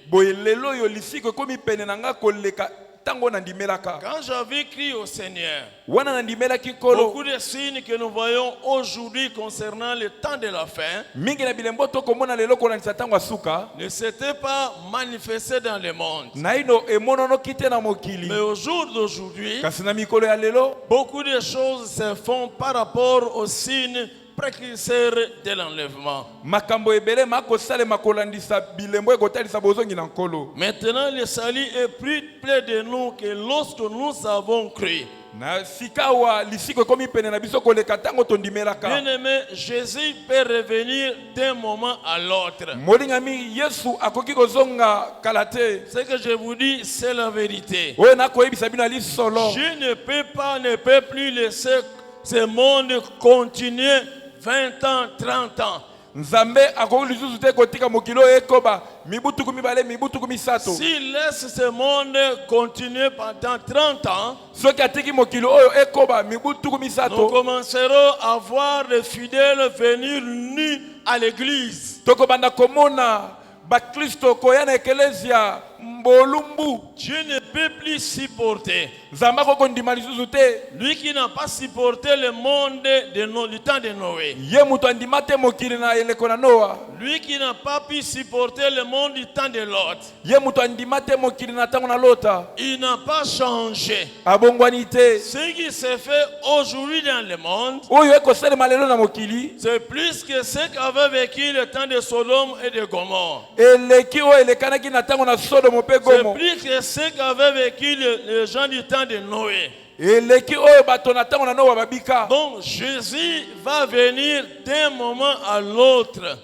aujourd'hui. Quand j'avais crié au Seigneur, beaucoup de signes que nous voyons aujourd'hui concernant le temps de la fin ne s'étaient pas manifestés dans le monde. Mais au jour d'aujourd'hui, beaucoup de choses se font par rapport aux signes précurseurs de l'enlèvement. Maintenant, le salut est plus près de nous que lorsque nous avons cru. Bien-aimé, Jésus peut revenir d'un moment à l'autre. Ce que je vous dis, c'est la vérité. Je ne peux plus laisser ce monde continuer 20 ans, 30 ans. S'il laisse ce monde continuer pendant 30 ans, nous commencerons à voir les fidèles venir nus à l'église. Dieu ne peut plus supporter. Lui qui n'a pas supporté le monde du temps de Noé. Lui qui n'a pas pu supporter le monde du temps de Lot. Il n'a pas changé. Ce qui se fait aujourd'hui dans le monde, c'est plus que ce qu'avait vécu le temps de Sodome et de Gomorrhe. C'est plus que ce qu'avaient vécu les gens du temps de Noé. Donc Jésus va venir d'un moment à l'autre.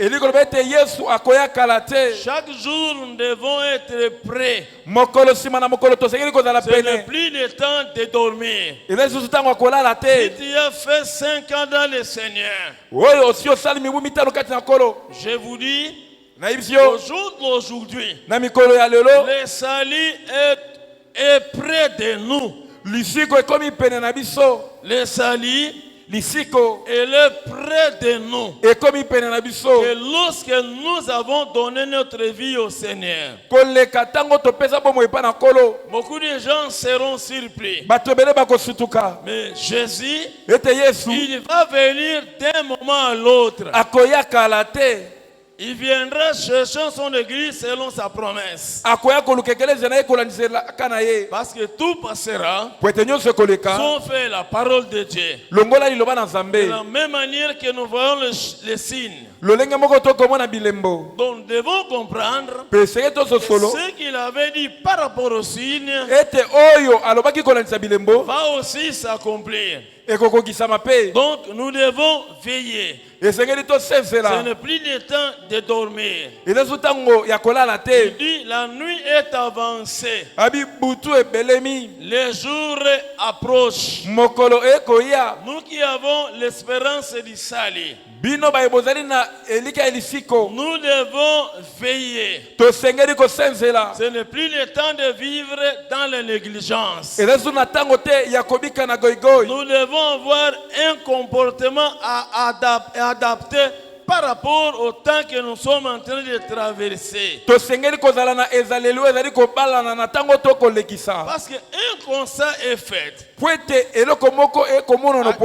Chaque jour nous devons être prêts. Ce n'est plus le temps de dormir. Si tu as fait 5 ans dans le Seigneur, je vous dis, au jour d'aujourd'hui, le salut est près de nous. Le salut est près de nous. Et lorsque nous avons donné notre vie au Seigneur, beaucoup de gens seront surpris. Mais Jésus, il va venir d'un moment à l'autre. Il viendra chercher son église selon sa promesse. Parce que tout passera, sauf la parole de Dieu. De la même manière que nous voyons les signes. Donc nous devons comprendre que ce qu'il avait dit par rapport aux signes va aussi s'accomplir. Donc nous devons veiller. Ce n'est plus le temps de dormir. Il dit la nuit est avancée. Les jours approchent. Nous qui avons l'espérance du salut, nous devons veiller. Ce n'est plus le temps de vivre dans la négligence. Nous devons avoir un comportement adapté par rapport au temps que nous sommes en train de traverser. Parce qu'un constat est fait.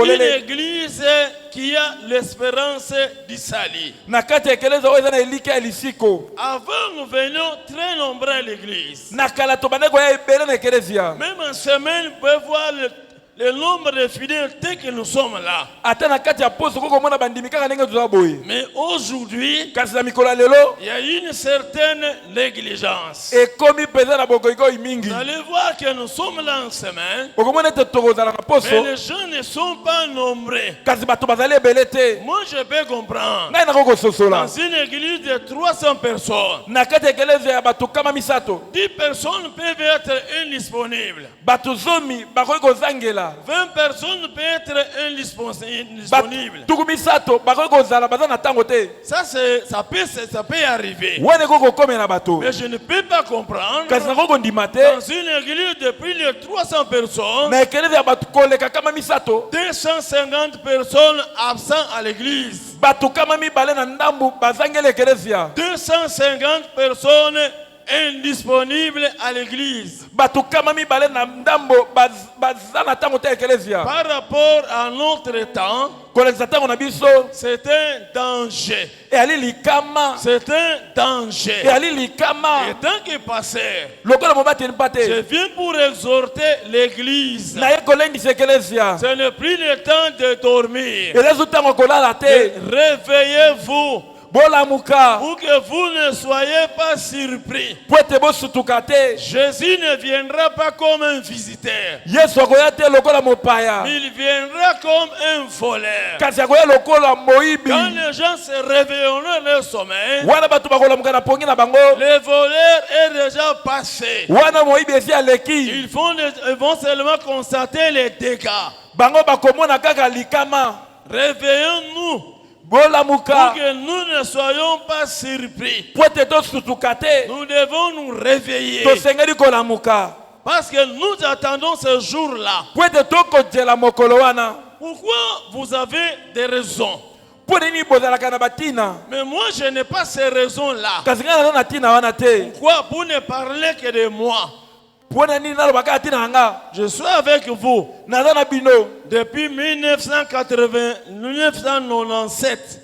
Une église qui a l'espérance du salut. Avant, nous venions très nombreux à l'église. Même en semaine, vous pouvez voir le nombre de fidèles tel que nous sommes là. Mais aujourd'hui, il y a une certaine négligence. Vous allez voir que nous sommes là en semaine, mais les gens ne sont pas nombreux. Moi je peux comprendre. Dans une église de 300 personnes, 10 personnes peuvent être indisponibles. 20 personnes peuvent être indisponibles. Ça peut arriver. Mais je ne peux pas comprendre dans une église de plus de 300 personnes, 250 personnes absentes à l'église. 250 personnes indisponibles à l'église. Par rapport à notre temps, c'est un danger. C'est un danger. Et tant que pasteur, je viens pour exhorter l'église. Ce n'est plus le temps de dormir. Réveillez-vous. Pour que vous ne soyez pas surpris. Jésus ne viendra pas comme un visiteur. Il viendra comme un voleur. Quand les gens se réveilleront de leur sommeil, le voleur est déjà passé. Ils vont seulement constater les dégâts. Réveillons-nous. Pour que nous ne soyons pas surpris. Nous devons nous réveiller. Parce que nous attendons ce jour-là. Pourquoi vous avez des raisons? Mais moi je n'ai pas ces raisons-là. Pourquoi vous ne parlez que de moi? Je suis avec vous depuis 1997.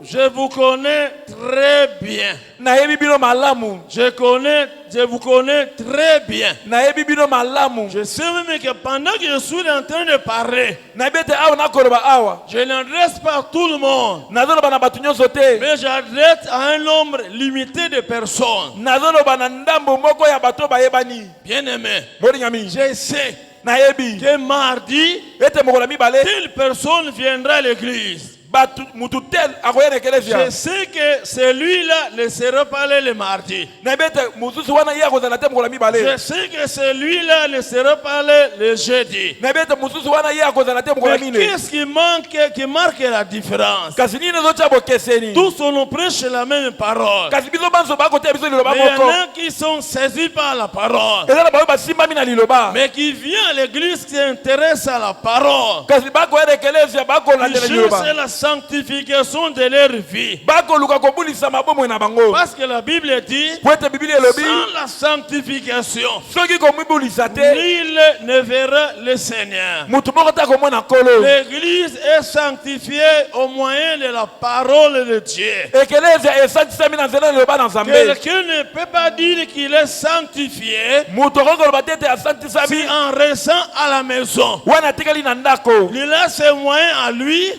Je vous connais très bien. Je vous connais très bien. Je sais même que pendant que je suis en train de parler, je n'adresse pas tout le monde, mais j'adresse à un nombre limité de personnes. Bien aimé, je sais que mardi, telle personne viendra à l'église. Je sais que celui-là ne sera pas là le mardi. Je sais que celui-là ne sera pas là le jeudi. Mais qu'est-ce qui marque la différence? Tous on prêche la même parole. Mais il y en a qui sont saisis par la parole, mais qui viennent à l'église qui s'intéressent à la parole. Ils cherchent la sanctification de leur vie. Parce que la Bible dit, sans la sanctification, nul ne verra le Seigneur. L'église est sanctifiée au moyen de la parole de Dieu. Quelqu'un ne peut pas dire qu'il est sanctifié si en restant à la maison. Il a ses moyens à lui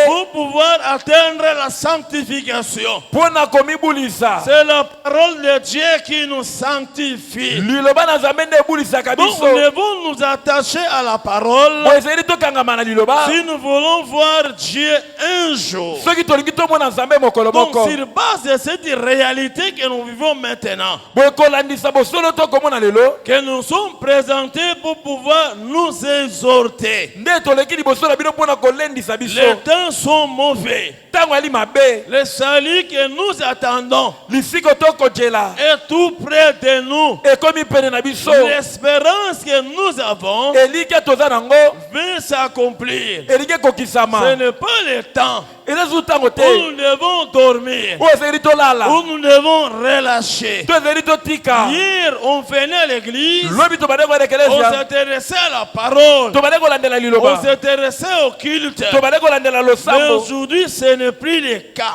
pour pouvoir atteindre la sanctification. C'est la parole de Dieu qui nous sanctifie. Donc nous devons nous attacher à la parole si nous voulons voir Dieu un jour. Donc sur base de cette réalité que nous vivons maintenant, que nous sommes présentés pour pouvoir nous exhorter. Les temps sont mauvais. Le salut que nous attendons est tout près de nous. L'espérance que nous avons va s'accomplir. Ce n'est pas le temps où nous devons dormir, où nous devons relâcher. Hier, on venait à l'église, on s'intéressait à la parole, on s'intéressait au culte. Mais aujourd'hui, ce n'est plus le cas.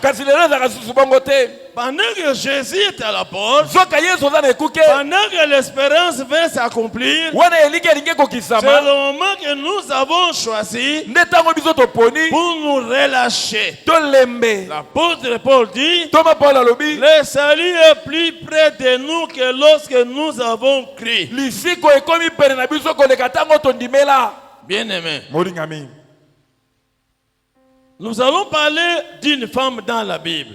Pendant que Jésus est à la porte, pendant que l'espérance va s'accomplir, c'est le moment que nous avons choisi pour nous relâcher. L'apôtre Paul dit, le salut est plus près de nous que lorsque nous avons crié. Bien aimé, nous allons parler d'une femme dans la Bible.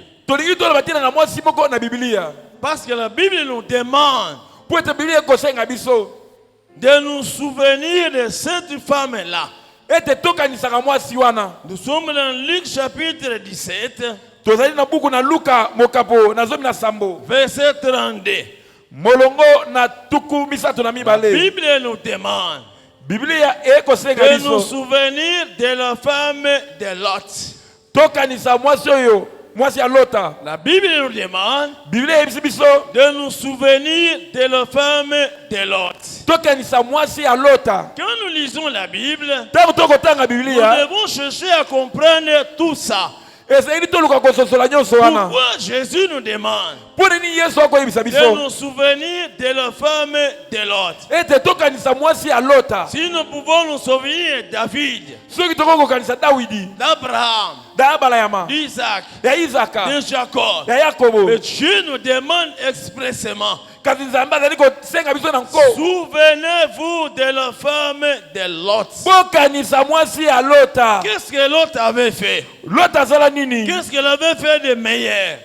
Parce que la Bible nous demande de nous souvenir de cette femme-là. Nous sommes dans Luc chapitre 17, verset 32. La Bible nous demande de nous souvenir de la femme de Lot. La Bible nous demande de nous souvenir de la femme de Lot. Quand nous lisons la Bible, nous devons chercher à comprendre tout ça. Pourquoi Jésus nous demande de nous souvenir de la femme de Lot? Si nous pouvons nous souvenir de David, d'Abraham, d'Isaac, de Jacob, mais Dieu nous demande expressément, souvenez-vous de la femme de Lot. Qu'est-ce que Lot avait fait? Qu'est-ce qu'elle avait fait de meilleur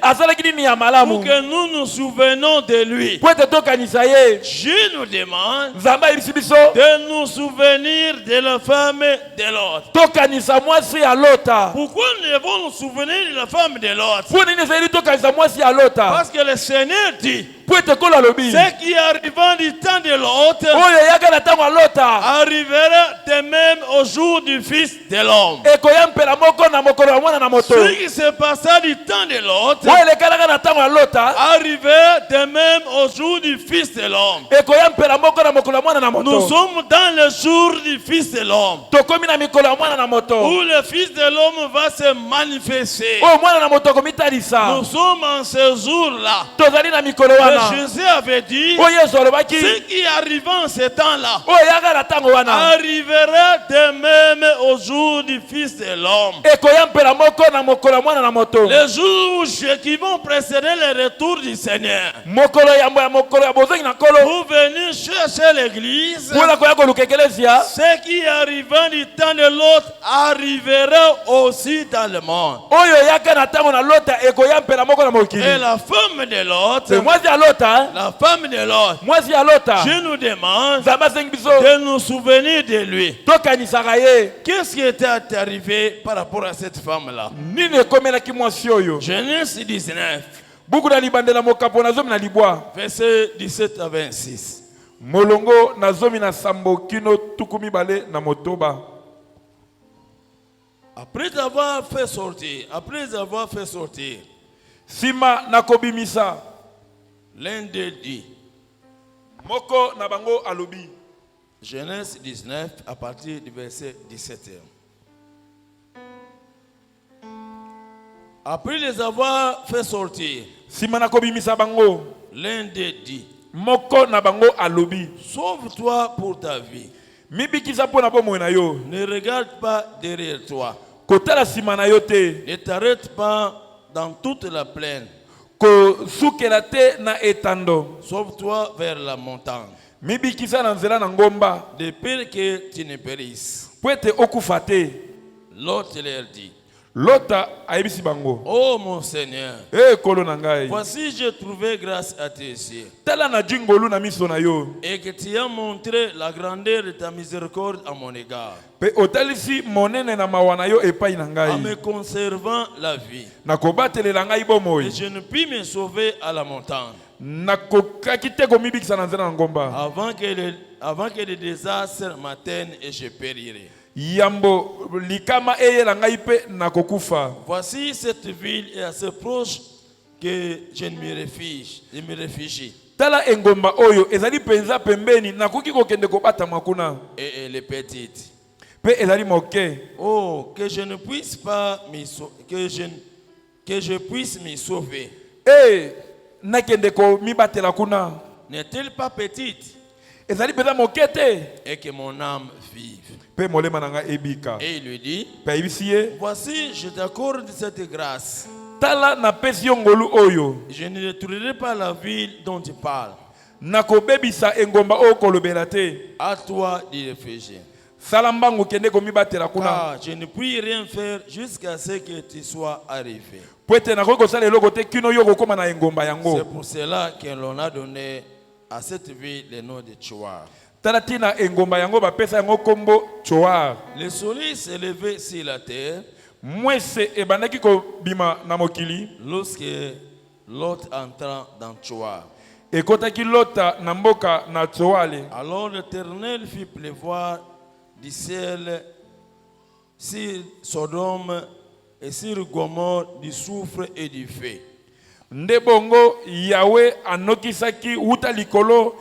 pour que nous nous souvenons de lui? Dieu nous demande de nous souvenir de la femme de Lot. Pourquoi nous devons nous souvenir de la femme de Lot? Parce que le Seigneur dit, ce qui arriva du temps de Lot arrivera de même au jour du Fils de l'homme. Ce qui se passa du temps de Lot arrivera de même au jour du Fils de l'homme. Nous sommes dans le jour du Fils de l'homme, où le Fils de l'homme va se manifester. Nous sommes en ce jour-là. Jésus avait dit, ce qui arrive en ce temps-là arrivera de même au jour du Fils de l'homme. Les jours qui vont précéder le retour du Seigneur, vous venez chercher l'église. Ce qui arriva du temps de l'autre arrivera aussi dans le monde. Et la femme de l'autre, la femme de l'autre, je nous demande de nous souvenir de lui. Qu'est-ce qui était arrivé par rapport à cette femme-là? Genèse 19, verset 17 à 26. Molongo nazomi na sambo kino tukumi bale na motoba. Après avoir fait sortir, Sima nakobimisa. L'un d'eux dit, Moko na bango alobi. Genèse 19 à partir du verset 17. Après les avoir fait sortir, Sima nakobimisa bango. L'un d'eux dit, Moko na bango alobi. Sauve-toi pour ta vie. Mibikisa po na bomo na yo. Ne regarde pas derrière toi. Kotala sima na yo te. Ne t'arrête pas dans toute la plaine. Ko sukelate na etando. Sauve-toi vers la montagne. Mibikisa na nzela na ngomba. De peur que tu ne périsses. Pwete okufate. L'autre leur dit, Lota aibisi bango. Oh mon Seigneur, kolo na ngai. Voici j'ai trouvé grâce à tes yeux. Tala na jingolu na miso na yo. Et que tu as montré la grandeur de ta miséricorde à mon égard. Pe otalisi monene na mawana yo epai na ngai. En me conservant la vie. Na kobatelela ngai bomoi. Et je ne puis me sauver à la montagne. Na kokaki te komibikisa na nzela na ngomba. Avant que le désastre m'atteigne et je périrai. Yambo likama eyela ngai pe na kokufa. Voici cette ville est assez proche que je me réfugie. Tala engomba oyo ezali penza pembeni nakoki kokende kobata makuna. Et elle est petite. Pe ezali moke. Oh, que je ne puisse pas que je puisse me sauver. Nakende ko mibatela kuna. N'est-elle pas petite? Ezali penza mokete. Et que mon âme vive. Pe molema nanga ebika. Et il lui dit, voici je t'accorde cette grâce. Tala na pesi ngolu oyo. Je ne détruirai pas la ville dont tu parles. Nakobebisa engomba o kolobela te. À toi d'y réfléchir. Salambango kende ko mibatela kuna. Car je ne puis rien faire jusqu'à ce que tu sois arrivé. Pwete na ko sala eloko te kino yo kokoma na engomba yango. C'est pour cela que l'on a donné à cette ville le nom de Tchoar. Le soleil s'est levé sur la terre lorsque Lot entra dans Tchoar. Alors l'Éternel fit pleuvoir du ciel sur Sodome et sur Gomorrhe du soufre et du feu. Ndebongo Yahweh anokisaki uta likolo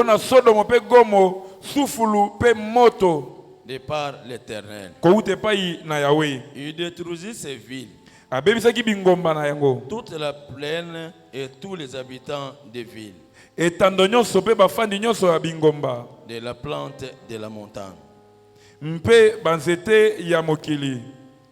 na Sodome pe Gomo sufulu pe moto de par l'Éternel. Ko ute pai na Yahweh. Il détruisit ces villes. Abebisaki bingomba na yango. Toute la plaine et tous les habitants des villes. Etando nyonso pe bafandi nyonso ya bingomba. De la plante de la montagne. Mpe banzete ya mokili.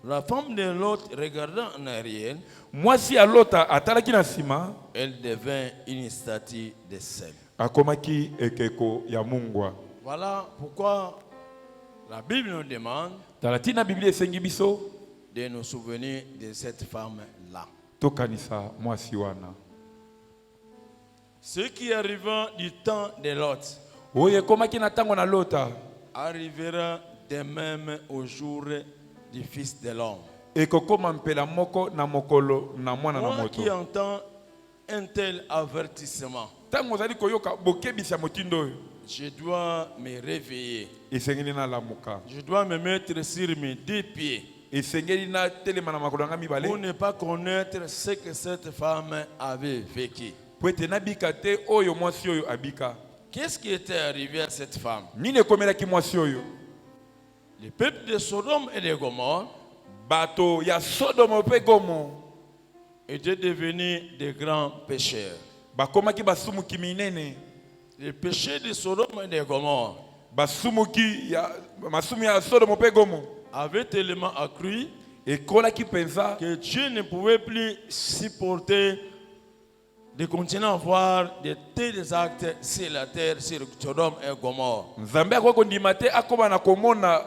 La femme de Lot regardant en arrière, mwasi ya Lota atalaki na sima, elle devint une statue de sel. Akomaki ekeko ya mungwa. Voilà pourquoi la Bible nous demande Talatina Biblia esengi biso de nous souvenir de cette femme-là. Tokanisa mwasi wana. Ce qui arriva du temps de Lot oye komaki na tango na Lota arrivera de même au jour du Fils de l'homme. Ekokoma mpela moko na mokolo na mwana na Moi moto. qui entends un tel avertissement, Tango zali koyoka bokebisa motindo, je dois me réveiller. esengeli na lamuka. Je dois me mettre sur mes deux pieds Esengeli na telema na makolo nga mibale. pour ne pas connaître ce que cette femme avait vécu. Pwete nabika te oyo mwasi oyo abika. Qu'est-ce qui était arrivé à cette femme? Nine komelaki mwasi oyo. Le peuple de Sodome et de Gomorrhe Bato ya Sodome pe Gomo étaient devenus des grands pécheurs. bakomaki basumuki minene. Le péché de Sodome et de Gomorrhe Basumuki ya masumi ya Sodome pe Gomo avait tellement accru ekolaki penza que Dieu ne pouvait plus supporter de continuer à voir de tels actes sur la terre, sur Sodome et Gomorrhe. Nzambe akokondima te akoba na komona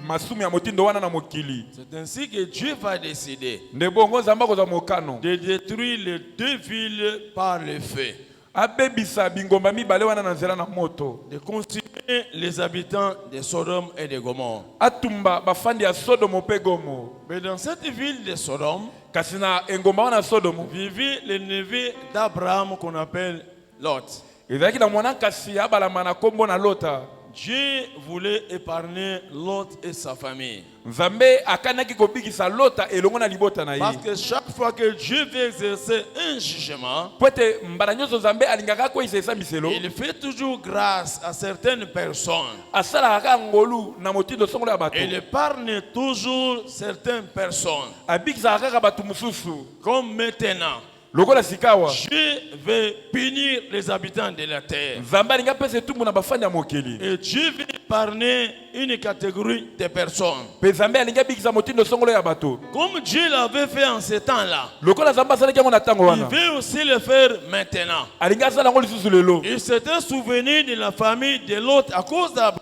masumi ya motindo wana na mokili. C'est ainsi que Dieu va décider Ndebongo Nzambe akozwa mokano de détruire les deux villes par le feu, abebisa bingomba mibale wana na nzela na moto, de consumer les habitants de Sodome et de Gomorrhe. atumba bafandi ya Sodome pe Gomo. Mais dans cette ville de Sodome Kasi na engomba wana Sodome vivait le neveu d'Abraham qu'on appelle Lot. ezalaki na mwana kasi abalama na kombo na Lota. Dieu voulait épargner Lot et sa famille. Nzambe akanaki kobikisa Lota elongo na libota na Parce ye. que chaque fois que Dieu veut exercer un jugement, Pwete mbala nyonso Nzambe alingaka koyisa miselo, il fait toujours grâce à certaines personnes. asalaka kaka ngolu na motindo songolo ya bato. Il épargne toujours certaines personnes. Abikisaka kaka bato mususu. Comme maintenant, Lokola sikawa Dieu veut punir les habitants de la terre. Nzambe alinga pesa etumbu na bafandi ya mokili. Et Dieu veut épargner une catégorie de personnes. Pe Nzambe alinga bikisa motindo songolo ya bato. Comme Dieu l'avait fait en ce temps-là, Lokola Nzambe asalaki yango na tango il wana, veut aussi le faire maintenant. alinga asala yango lisusu lelo. Il s'était souvenu de la famille de l'autre à cause d'Abraham.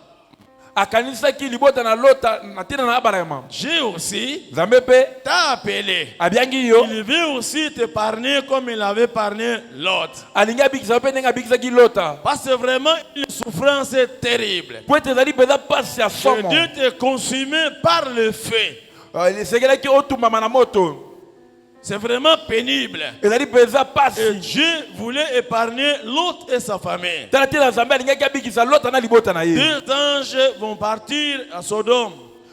Akanisaki libota na Lota na tina na Abraham. Dieu aussi Nzambe pe t'a appelé. abiangi yo, Il veut aussi t'épargner comme il avait épargné l'autre. alinga bikisa pe nenga bikisaki Lota. Parce que vraiment une souffrance terrible. Pwete ezali peza pasi ya Que somo. Dieu te consumé par le feu. Esegelaki otumbama na moto. C'est vraiment pénible. Ezali peza Et pasi. Dieu voulait épargner l'autre et sa famille. Tala tina Nzambe alingaki abikisa Lota na libota na ye. Deux anges vont partir à Sodome.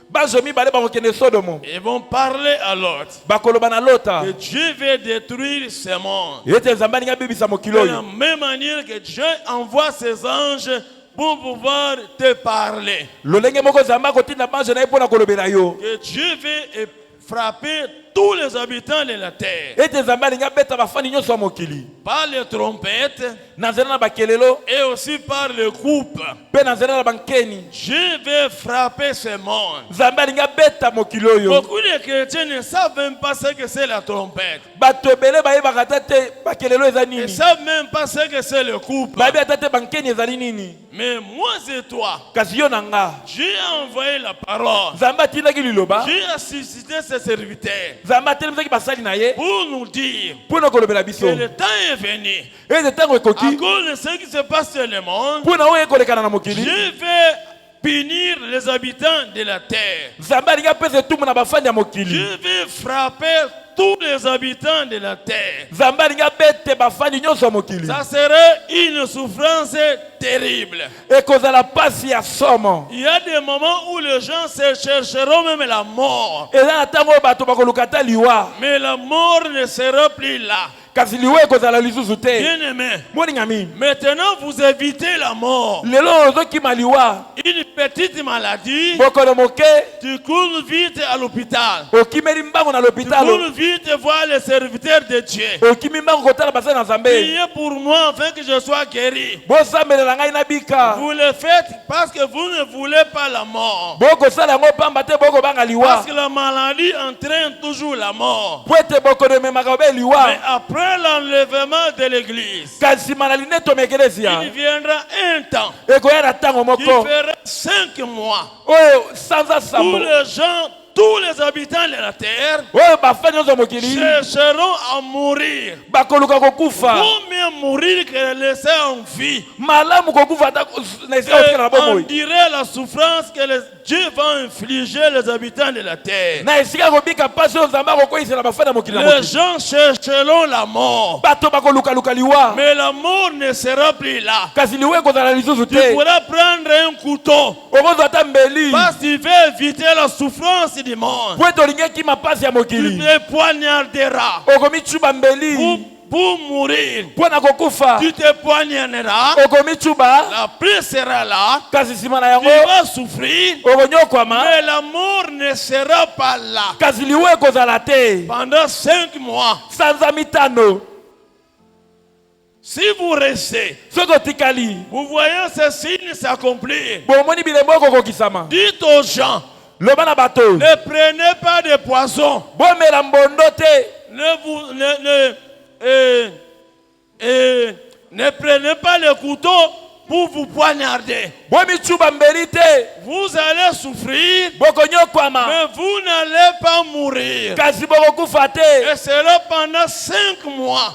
Bazo mibale bakokende Sodome. Ils vont parler à l'autre. Bakoloba na Lota. Que Dieu veut détruire ce monde. Ete Nzambe alinga bebisa mokili De la oyo. même manière que Dieu envoie ses anges pour pouvoir te parler. Lolenge moko Nzambe akotinda banjo na ye mpona kolobela yo. Que Dieu veut frapper tous les habitants de la terre. Ete Nzambe alinga beta bafandi nyonso ya mokili. Par les trompettes Na nzela na bakelelo et aussi par le coupe. pe na nzela na bankeni. Dieu veut frapper ce monde. Nzambe alinga beta mokili oyo. Beaucoup de chrétiens ne savent même pas ce que c'est la trompette. Bato ebele bayebaka ata te bakelelo eza Ils ne nini. savent même pas ce que c'est le coupe. Bayebi ata te bankeni ezali nini. Mais moi et toi, Kasi yo na nga Dieu a envoyé la parole. Nzambe atindaki liloba. Dieu a suscité ses serviteurs Nzambe atelemisaki basali na ye pour nous dire mpona kolobela que biso. le temps est venu. Ete ntango À ekoki cause de ce qui se passe dans le monde, mpona oyo ekolekana na mokili. Dieu veut punir les habitants de la terre. Nzambe alingi apesa etumbu na bafandi ya mokili. Dieu veut frapper tous les habitants de la terre. Ça serait une souffrance terrible. Il y a des moments où les gens se chercheront même la mort. Mais la mort ne sera plus là. Bien-aimé, maintenant vous évitez la mort. Une petite maladie, tu cours vite à l'hôpital. Tu cours vite voir les serviteurs de Dieu. Priez pour moi afin que je sois guéri. Vous le faites parce que vous ne voulez pas la mort. Parce que la maladie entraîne toujours la mort. Mais après l'enlèvement de l'église, il viendra un temps qui fera 5 mois où les gens, tous les habitants de la terre chercheront à mourir. Vaut mieux mourir que laisser en vie. On dirait la souffrance que Dieu va infliger les habitants de la terre. Les gens chercheront la mort. Mais la mort ne sera plus là. Tu pourras prendre un couteau parce que tu veux éviter la souffrance du monde. Tu te poignarderas pour mourir. Tu te poignarderas. La pluie sera là. Tu vas souffrir. Mais la mort ne sera pas là. Pendant 5 mois. Si vous restez, vous voyez ces signes s'accomplir. Dites aux gens, ne prenez pas de poison. Ne prenez pas le couteau pour vous poignarder. Vous allez souffrir, mais vous n'allez pas mourir. Et cela pendant 5 mois.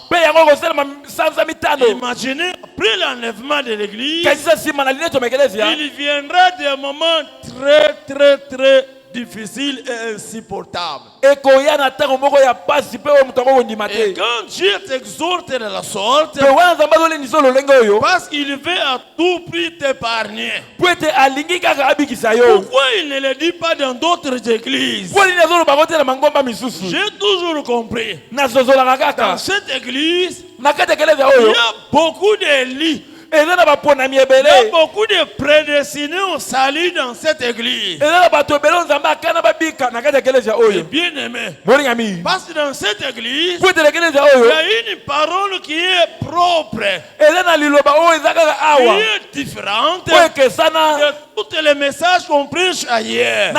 Imaginez, après l'enlèvement de l'église, il viendra des moments très difficile et insupportable. Et quand Dieu t'exhorte de la sorte, parce qu'il veut à tout prix t'épargner. Pourquoi il ne le dit pas dans d'autres églises? J'ai toujours compris. Dans cette église, il y a beaucoup de lits. Il y a beaucoup de prédestinés au salut dans cette église. Bien aimé. Parce que dans cette église, il y a une parole qui est propre, qui est différente de tous les messages qu'on prêche ailleurs.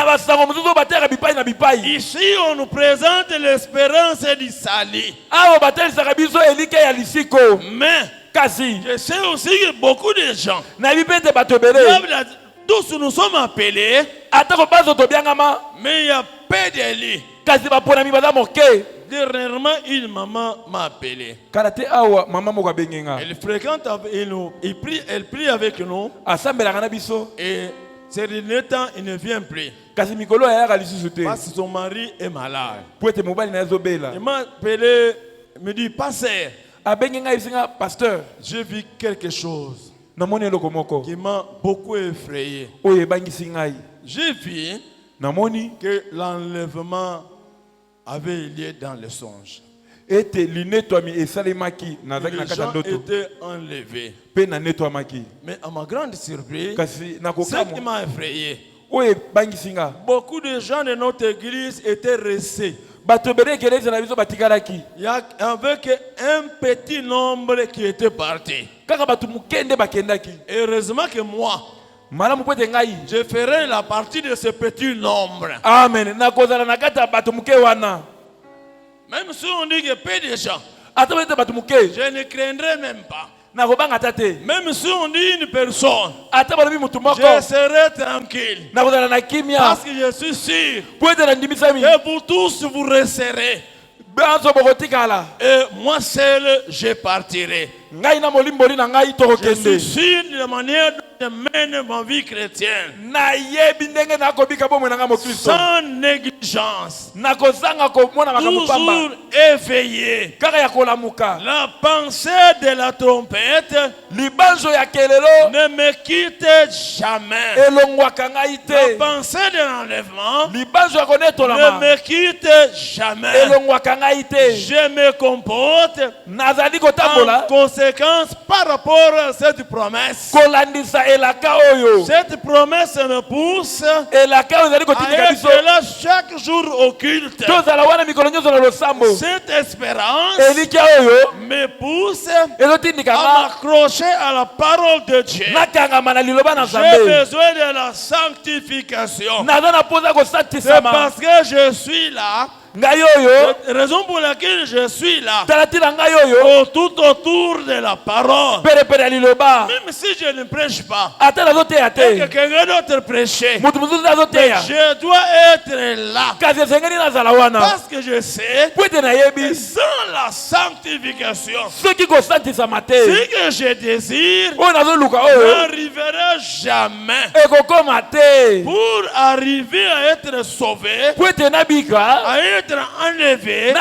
Ici, on nous présente l'espérance du salut. Mais je sais aussi que beaucoup de gens, tous nous sommes appelés, mais il y a peu de lits. Dernièrement, une maman m'a appelé. Elle fréquente avec nous, elle prie avec nous. Et ces derniers temps, il ne vient plus. Parce que son mari est malade. Il m'a appelé, il me dit, pasteur, j'ai vu quelque chose qui m'a beaucoup effrayé. J'ai vu que l'enlèvement avait lieu dans le songe. Les gens étaient enlevés. Mais à ma grande surprise, ce qui m'a effrayé, beaucoup de gens de notre église étaient restés. Il y avait un petit nombre qui était parti. Heureusement que moi, je ferai la partie de ce petit nombre. Amen. Même si on dit que peu de gens, je ne craindrai même pas. Même si on dit une personne, je serai tranquille. Parce que je suis sûr que vous tous vous resterez. Et moi seul, je partirai. Je suis sûr de la manière dont je mène ma vie chrétienne sans négligence, toujours éveillé. La pensée de la trompette ne me quitte jamais. La pensée de l'enlèvement ne me quitte jamais. Je me comporte en conséquence par rapport à cette promesse. Cette promesse me pousse à être là chaque jour au culte. Cette espérance me pousse à m'accrocher à la parole de Dieu. J'ai besoin de la sanctification. C'est parce que je suis là. La raison pour laquelle je suis là, tout autour de la parole, même si je ne prêche pas, et que quelqu'un d'autre prêche, je dois être là, parce que je sais que sans la sanctification, ce que je désire n'arrivera jamais. Pour arriver à être sauvé, à être enlevé,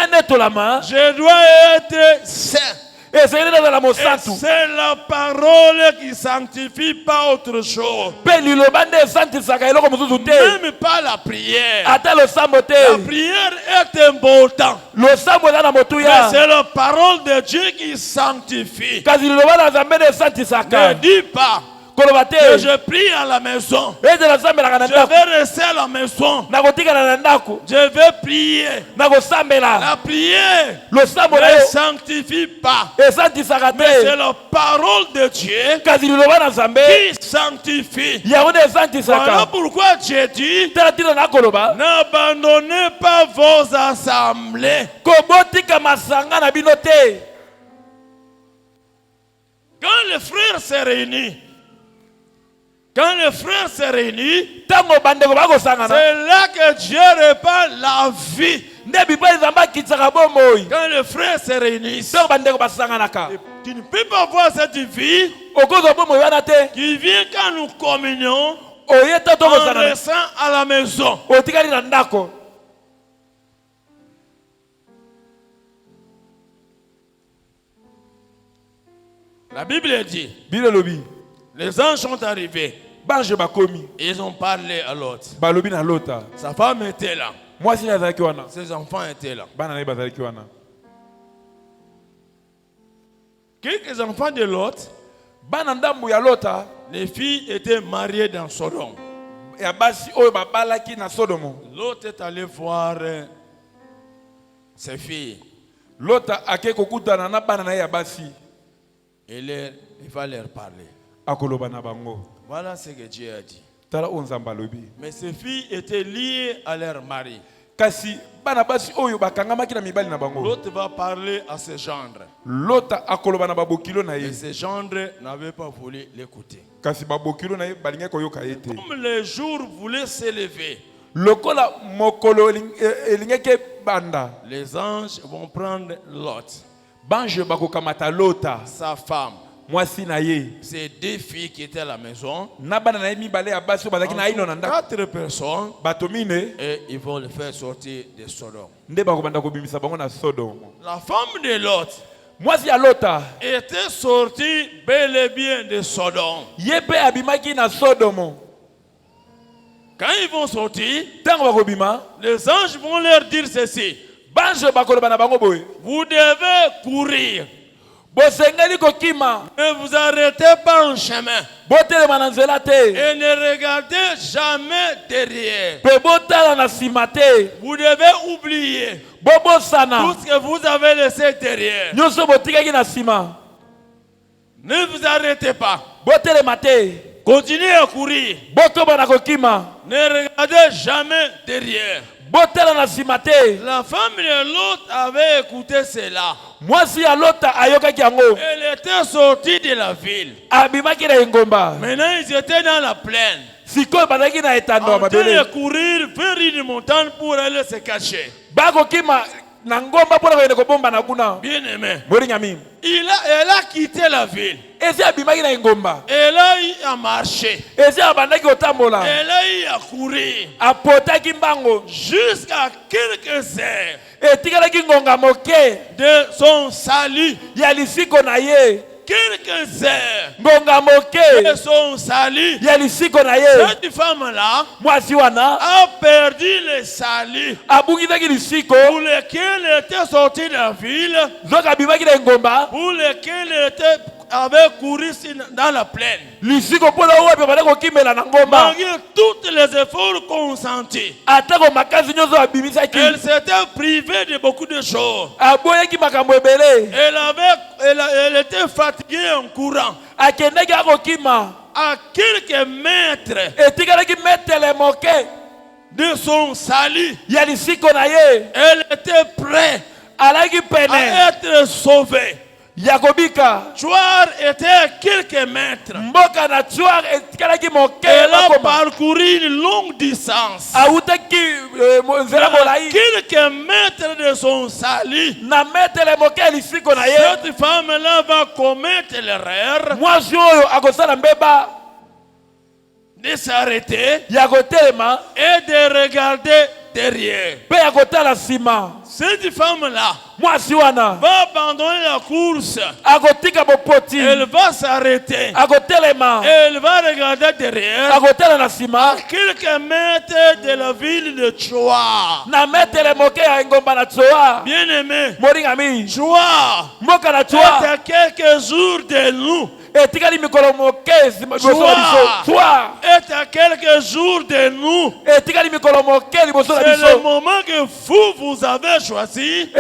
je dois être saint. Et c'est la parole qui sanctifie, pas autre chose. Même pas la prière. La prière est importante. Mais c'est la parole de Dieu qui sanctifie. Ne dis pas que je prie à la maison. Je vais rester à la maison. Je vais prier. La prière ne sanctifie pas. Mais c'est la parole de Dieu qui sanctifie. Voilà pourquoi Dieu dit: n'abandonnez pas vos assemblées. Quand les frères se réunissent, c'est là que Dieu répand la vie. Quand les frères se réunissent, tu ne peux pas voir cette vie qui vient quand nous communions en restant à la maison. La Bible dit, les anges sont arrivés. Ils ont parlé à l'autre. Sa femme était là. Ses enfants étaient là. Quelques enfants de Lot, les filles étaient mariées dans Sodome. Lot est allé voir ses filles. Il va leur parler. Voilà ce que Dieu a dit. Mais ces filles étaient liées à leur mari. L'autre va parler à ses gendres. Et ses gendres n'avaient pas voulu l'écouter. Comme les jours voulaient s'élever, les anges vont prendre Lot, sa femme, ces deux filles qui étaient à la maison, 4 personnes, et ils vont le faire sortir de Sodome. La femme de Lot était sortie bel et bien de Sodome. Quand ils vont sortir, les anges vont leur dire ceci: vous devez courir. Ne vous arrêtez pas en chemin. Et ne regardez jamais derrière. Vous devez oublier tout ce que vous avez laissé derrière. Ne vous arrêtez pas. Continuez à courir. Ne regardez jamais derrière. La femme de Lot avait écouté cela. Elle était sortie de la ville. Maintenant ils étaient dans la plaine, en train de courir vers une montagne pour aller se cacher. Bien aimé, elle a quitté la ville. Elle a marché. Elle a couru. Jusqu'à quelques heures de son salut. Quelques heures de son salut. Cette femme-là a perdu le salut pour lequel elle était sortie de la ville, pour lequel elle avait couru dans la plaine. Malgré tous les efforts consentis, elle s'était privée de beaucoup de choses. Elle était fatiguée en courant. À quelques mètres de son salut, elle était prête à être sauvée. Chouar était à quelques mètres. Elle a parcouru une longue distance. À quelques mètres de son salut, cette femme-là va commettre l'erreur de s'arrêter et de regarder derrière. Cette femme-là va abandonner la course. Elle va s'arrêter. Elle va regarder derrière. À quelques mètres de la ville de Choa. Bien-aimé, Choa est à quelques jours de nous. Choa est à quelques jours de nous. C'est le moment que vous avez choisi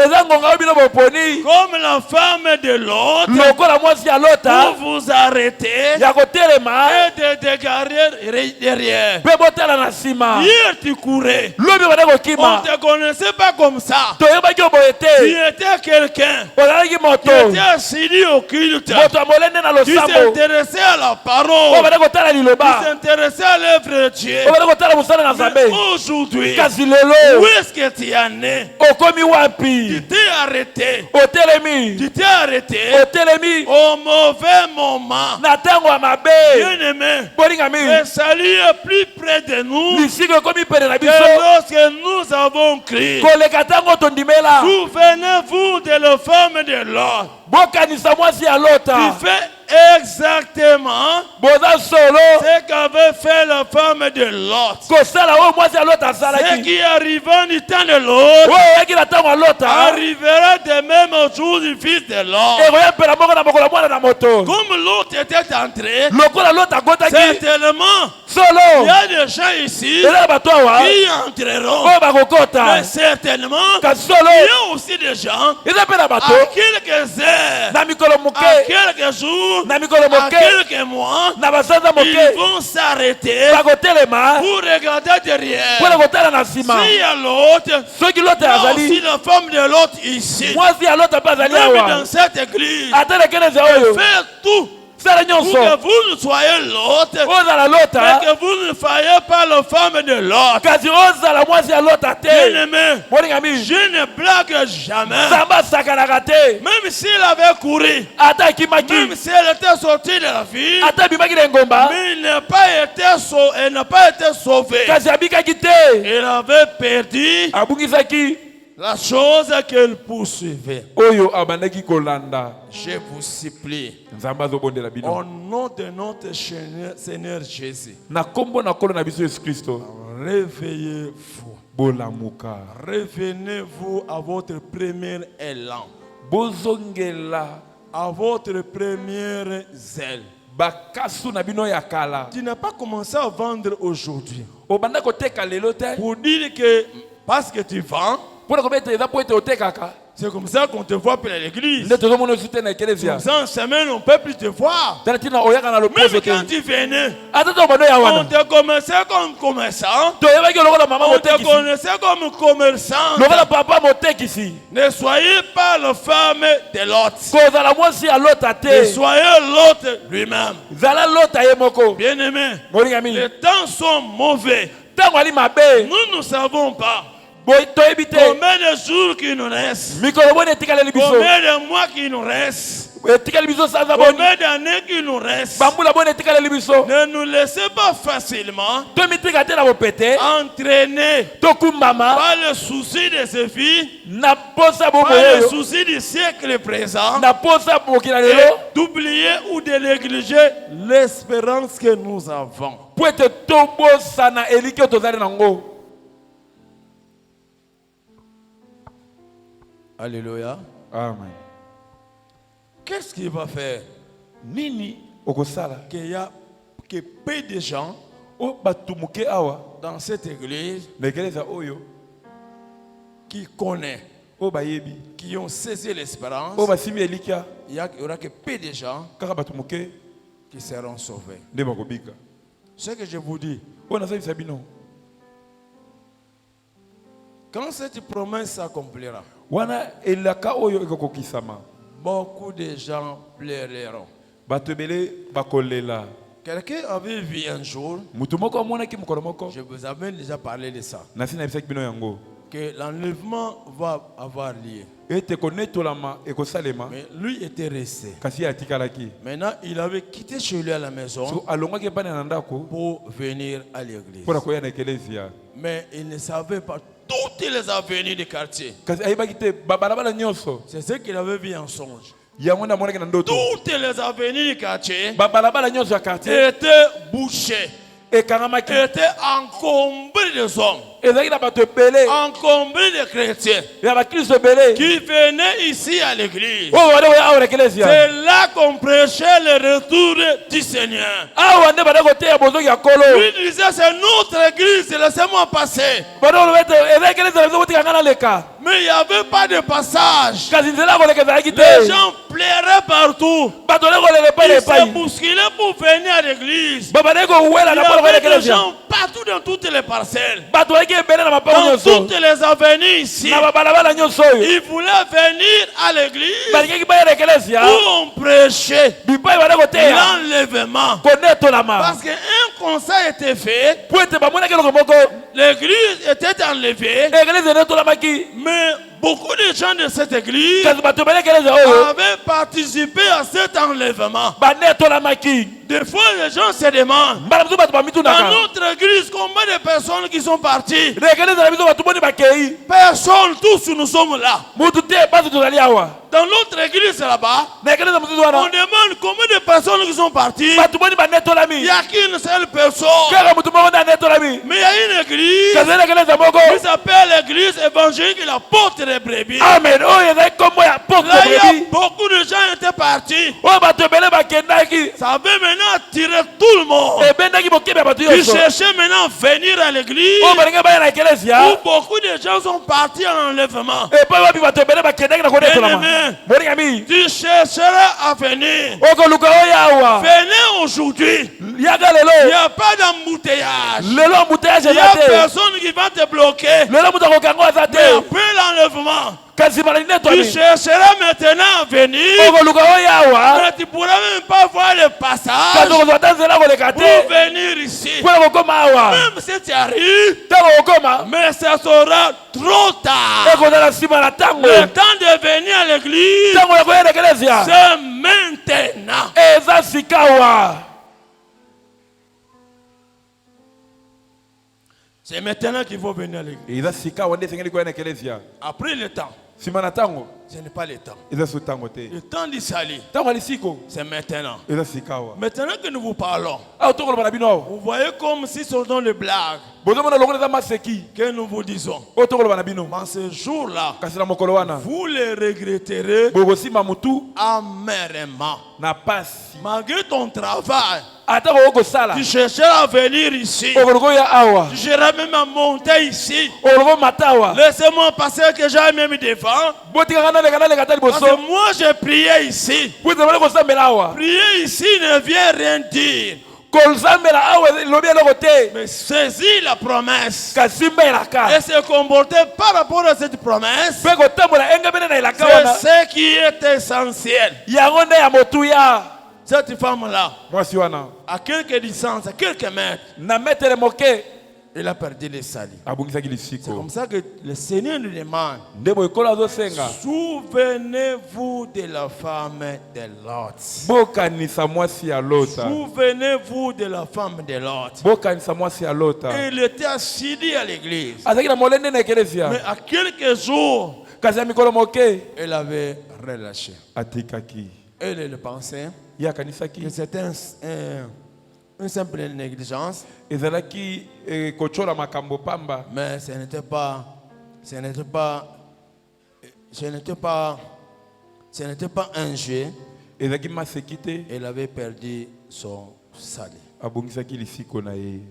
comme la femme de l'autre pour vous arrêter et de dégager derrière. Hier tu courais. On ne te connaissait pas comme ça. Tu étais quelqu'un. Tu étais assis au culte. Tu t'intéressais à la parole. Tu t'intéressais à l'œuvre de Dieu. Mais aujourd'hui, où est-ce que tu en es? Tu t'es arrêté. Tu t'es arrêté au mauvais moment. Bien-aimé, le salut est plus près de nous que lorsque nous avons crié. Souvenez-vous de la femme de l'autre. Tu fais exactement ce qu'avait fait la femme de Lot. Ce qui arriva du temps de Lot arrivera de même au jour du fils de Lot. Comme Lot était entré, certainement il y a des gens ici qui entreront. Mais certainement il y a aussi des gens à quelques heures, à quelques jours, à quelques mois, ils vont s'arrêter pour regarder derrière. S'il y a l'autre, il y a aussi la femme de l'autre ici. Même dans cette église, elle fait tout pour que vous ne soyez l'autre, mais que vous ne soyez pas la femme de l'autre. Bien-aimé, je ne blague jamais. Même s'il avait couru, même si elle était sortie de la ville, mais elle n'a pas été sauvée. Elle avait perdu la chose qu'elle poursuivait. Je vous supplie, au nom de notre Seigneur Jésus, réveillez-vous. Revenez-vous à votre premier élan, à votre première zèle. Tu n'as pas commencé à vendre aujourd'hui pour dire que parce que tu vends, c'est comme ça qu'on te voit pour l'église. Comme ça, en semaine, on ne peut plus te voir. Même quand tu venais, on te connaissait comme commerçant. On te connaissait comme commerçant. Ne soyez pas la femme de l'autre. Ne soyez l'autre lui-même. Bien-aimé, les temps sont mauvais. Nous ne savons pas combien de jours qu'il nous reste, combien de mois qu'il nous reste. Combien d'années qu'il nous reste? Ne nous laissez pas facilement entraîner par le souci de ces filles, par le souci du siècle présent, et d'oublier ou de négliger l'espérance que nous avons. Alléluia. Amen. Qu'est-ce qu'il va faire? Nini qu'il y a que peu de gens dans cette église qui connaissent, qui ont saisi l'espérance. Il y aura que peu de gens qui seront sauvés. Ce que je vous dis, quand cette promesse s'accomplira, beaucoup de gens pleureront. Quelqu'un avait vu un jour, je vous avais déjà parlé de ça, que l'enlèvement va avoir lieu. Mais lui était resté. Maintenant, il avait quitté chez lui à la maison pour venir à l'église. Mais il ne savait pas toutes les avenues du quartier. C'est ce qu'il avait vu en songe. Toutes les avenues du quartier étaient bouchées, étaient encombrées de hommes, encombrés de chrétiens qui venaient ici à l'église. C'est là qu'on prêchait le retour du Seigneur. Lui disait, c'est notre église, laissez-moi passer. Mais il n'y avait pas de passage. Les gens pleuraient partout. Ils se bousculaient pour venir à l'église. Il y avait des gens partout dans toutes les parcelles, dans toutes les avenues ici. Ils voulaient venir à l'église où on prêchait l'enlèvement. Parce qu'un conseil était fait, l'église était enlevée, mais beaucoup de gens de cette église avaient participé à cet enlèvement. Des fois, les gens se demandent, dans notre église, combien de personnes qui sont parties? Personne, tous nous sommes là. Dans notre église là-bas, on demande combien de personnes qui sont parties. Il n'y a qu'une seule personne. Mais il y a une église qui s'appelle l'église évangélique de la porte des brebis. Amen. Là, il y a beaucoup de gens qui étaient partis. Ça avait maintenant attiré tout le monde. Ils cherchaient maintenant à venir à l'église où beaucoup de gens sont partis en enlèvement. Tu chercheras à venir. Venez aujourd'hui. Il n'y a pas d'embouteillage. Il n'y a personne qui va te bloquer. Mais après l'enlèvement, tu chercheras maintenant à venir, mais tu ne pourras même pas voir le passage pour venir ici. Même si tu arrives, mais ça sera trop tard. Le temps de venir à l'église, c'est maintenant. C'est maintenant qu'il faut venir à l'église. Après le temps, ce n'est pas le temps. Le temps du salut, c'est maintenant. Maintenant que nous vous parlons, vous voyez comme si c'est dans le blague que nous vous disons. En ce jour-là, vous le regretterez amèrement. Malgré ton travail, tu chercheras à venir ici. Tu chercheras même à monter ici. Laissez-moi passer que j'ai même devant. Parce que moi j'ai prié ici. Prier ici ne vient rien dire. Mais saisis la promesse et se comporter par rapport à cette promesse, c'est ce qui est essentiel. Cette femme-là, à quelques distances, à quelques mètres, Il a perdu les salis. C'est comme ça que le Seigneur nous demande. Souvenez-vous de la femme de Lot. Souvenez-vous de la femme de Lot. Il était assis à l'église. Mais à quelques jours, il avait relâché. Et il pensait que c'était une simple négligence. Mais ce n'était pas un jeu. Il avait perdu son salut.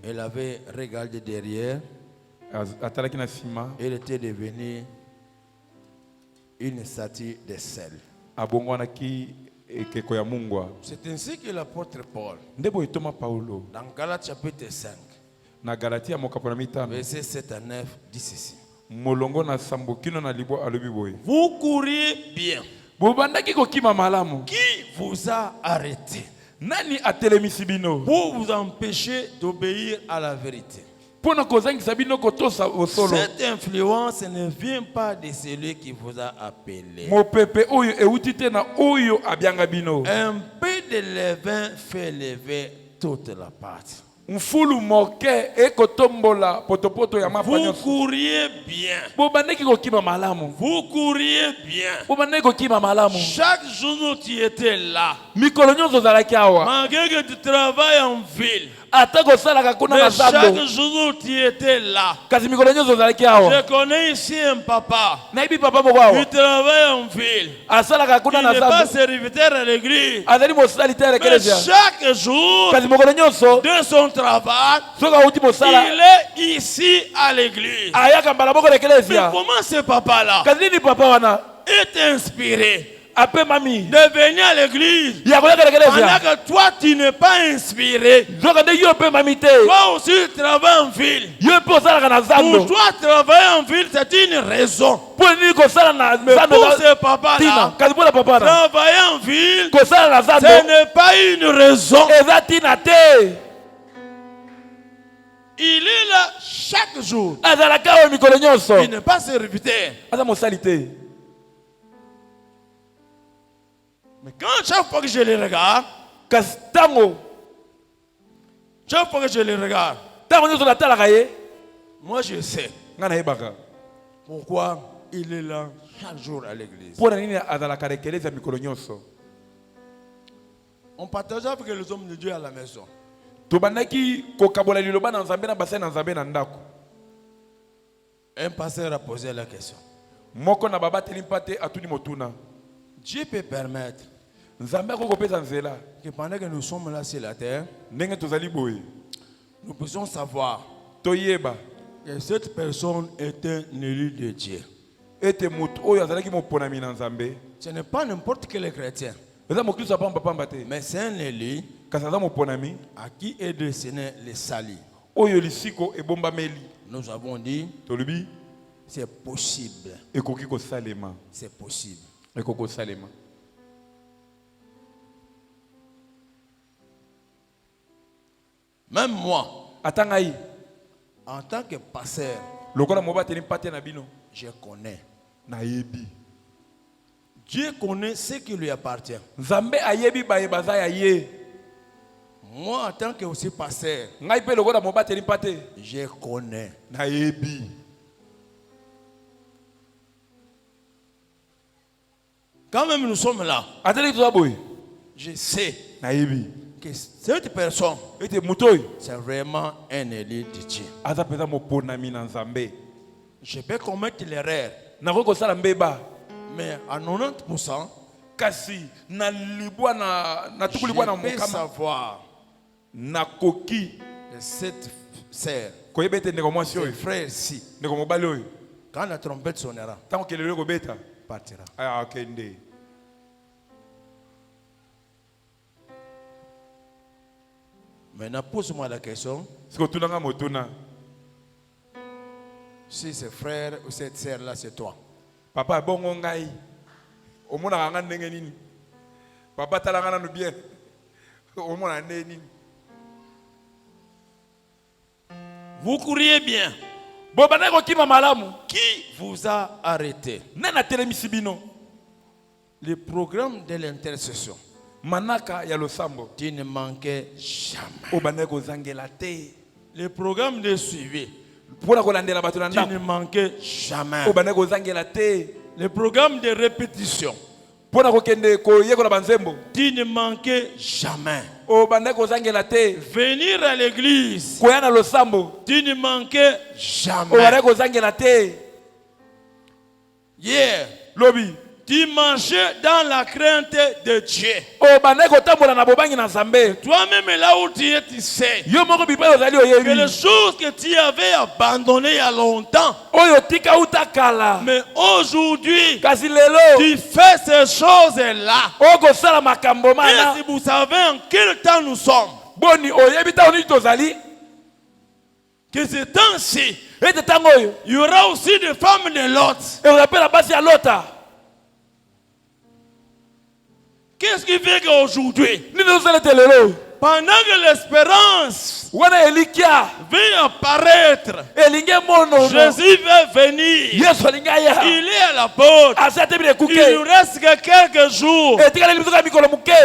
Il avait regardé derrière. Il était devenu une statue de sel. C'est ainsi que l'apôtre Paul, dans Galates chapitre 5, verset 7 à 9, dit ceci. Vous courez bien. Qui vous a arrêté pour vous empêcher d'obéir à la vérité? Cette influence ne vient pas de celui qui vous a appelé. Un peu de levain fait lever toute la pâte. Vous couriez bien. Vous couriez bien. Chaque jour tu étais là. Malgré que tu travailles en ville. Mais chaque jour tu étais là. Je connais ici un papa. Il travaille en ville. Il n'est pas serviteur à l'église. Mais chaque jour de son travail, il est ici à l'église. Mais comment ce papa-là est inspiré de venir à l'église pendant que toi tu n'es pas inspiré? Toi aussi tu travailles en ville. Pour toi travailler en ville c'est une raison. Mais pour ce papa-là, travailler en ville ce n'est pas une raison. Il est là chaque jour. Il n'est pas serviteur. Mais quand chaque fois que je le regarde, moi je sais pourquoi il est là chaque jour à l'église. On partage avec les hommes de Dieu à la maison. Un pasteur a posé la question. Dieu peut permettre que pendant que nous sommes là sur la terre, nous puissions savoir que cette personne est un élu de Dieu. Ce n'est pas n'importe quel chrétien, mais c'est un élu à qui est destiné le salut. Nous avons dit c'est possible. C'est possible. Même moi, en tant que pasteur, je connais. Dieu connaît ce qui lui appartient. Moi, en tant que aussi pasteur, je connais. Quand même nous sommes là, je sais que cette personne, c'est vraiment un élu de Dieu. Je peux commettre l'erreur, mais à 90%, je peux savoir que cette sœur, ce frère-ci, quand la trompette sonnera, partira. Maintenant, pose-moi la question. Si ce frère ou cette sœur-là, c'est toi. Papa, bon, au monde a un papa, tu as bien. Au monde a Vous couriez bien. Qui vous a arrêté? Le programme de l'intercession. Tu ne manquais jamais. Le programme de suivi. Tu ne manquais jamais. Le programme de répétition. Tu ne manquais jamais. Venir à l'église. Tu ne manquais jamais. Hier, tu marchais dans la crainte de Dieu. Toi-même, là où tu es, tu sais que les choses que tu avais abandonnées il y a longtemps. Mais aujourd'hui, tu fais ces choses-là. Et si vous savez en quel temps nous sommes, que ce temps-ci, il y aura aussi des femmes de Lot. Qu'est-ce qui fait qu'aujourd'hui, pendant que l'espérance vient apparaître, Jésus va venir. Il est à la porte. Il nous reste que quelques jours.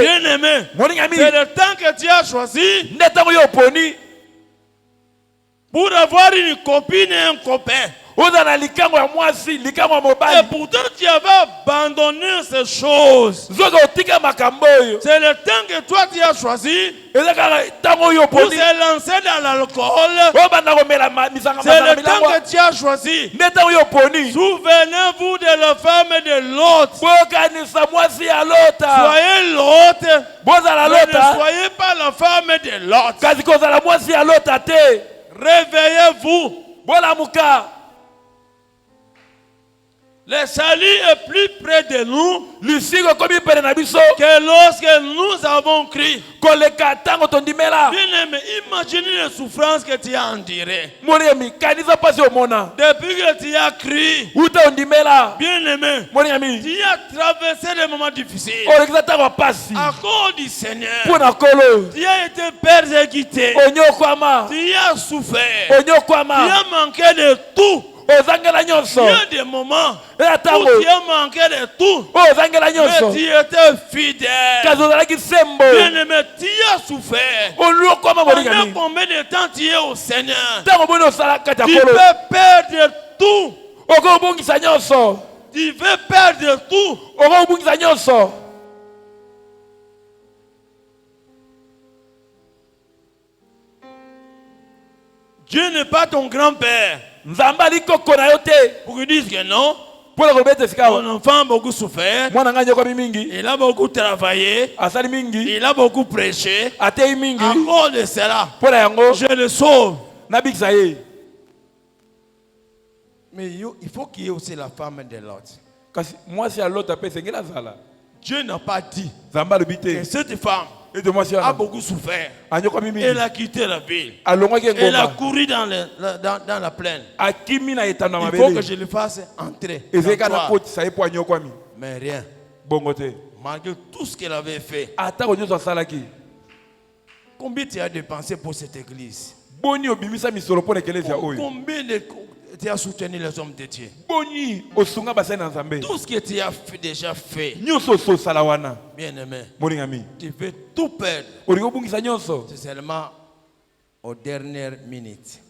Bien-aimé, c'est le temps que tu as choisi pour avoir une copine et un copain. Et pourtant tu avais abandonné ces choses. C'est le temps que toi tu as choisi pour se lancer dans l'alcool. C'est le temps que tu as choisi. Souvenez-vous de la femme de Lot. Soyez Lot, mais ne soyez pas la femme de Lot. Réveillez-vous. Le salut est plus près de nous que lorsque nous avons crié. Bien-aimé, imaginez les souffrances que tu as endurées. Depuis que tu as crié, bien-aimé, tu as traversé des moments difficiles. À cause du Seigneur, tu as été persécuté. Tu as souffert. Tu as manqué de tout. Il y a des moments où tu as manqué de tout, mais tu étais fidèle. Bien-aimé, tu as souffert. Pendant combien de temps tu es au Seigneur? Tu peux perdre tout. Tu veux perdre tout. Dieu n'est pas ton grand-père pour qu'il dise que non. Mon enfant a beaucoup souffert. Il a beaucoup travaillé. Il a beaucoup prêché. À cause de cela, je le sauve. Mais il faut qu'il y ait aussi la femme de Lot. Dieu n'a pas dit que cette femme a beaucoup souffert. Elle a quitté la ville. Elle a couru dans la plaine. Il faut que je le fasse entrer. Mais rien. Malgré tout ce qu'elle avait fait. Combien tu as dépensé pour cette église? Combien tu as soutenu les hommes de Dieu? Tout ce que tu as déjà fait. Bien-aimé, tu veux tout perdre. C'est seulement aux dernières minutes.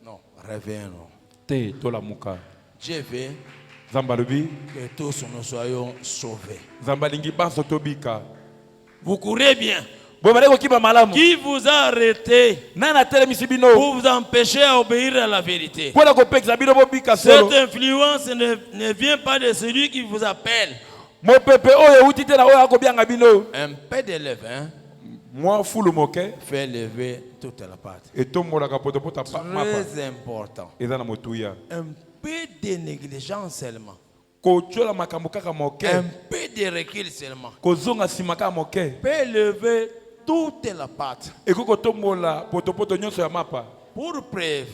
Non, reviens-nous. Dieu veut que tous nous soyons sauvés. Vous courez bien. Qui vous a arrêté pour vous empêcher à obéir à la vérité? Cette influence ne vient pas de celui qui vous appelle. Un peu de levain fait lever toute la pâte. Très important. Un peu de négligence seulement. Un peu de recul seulement peut lever toute la pâte. Pour preuve,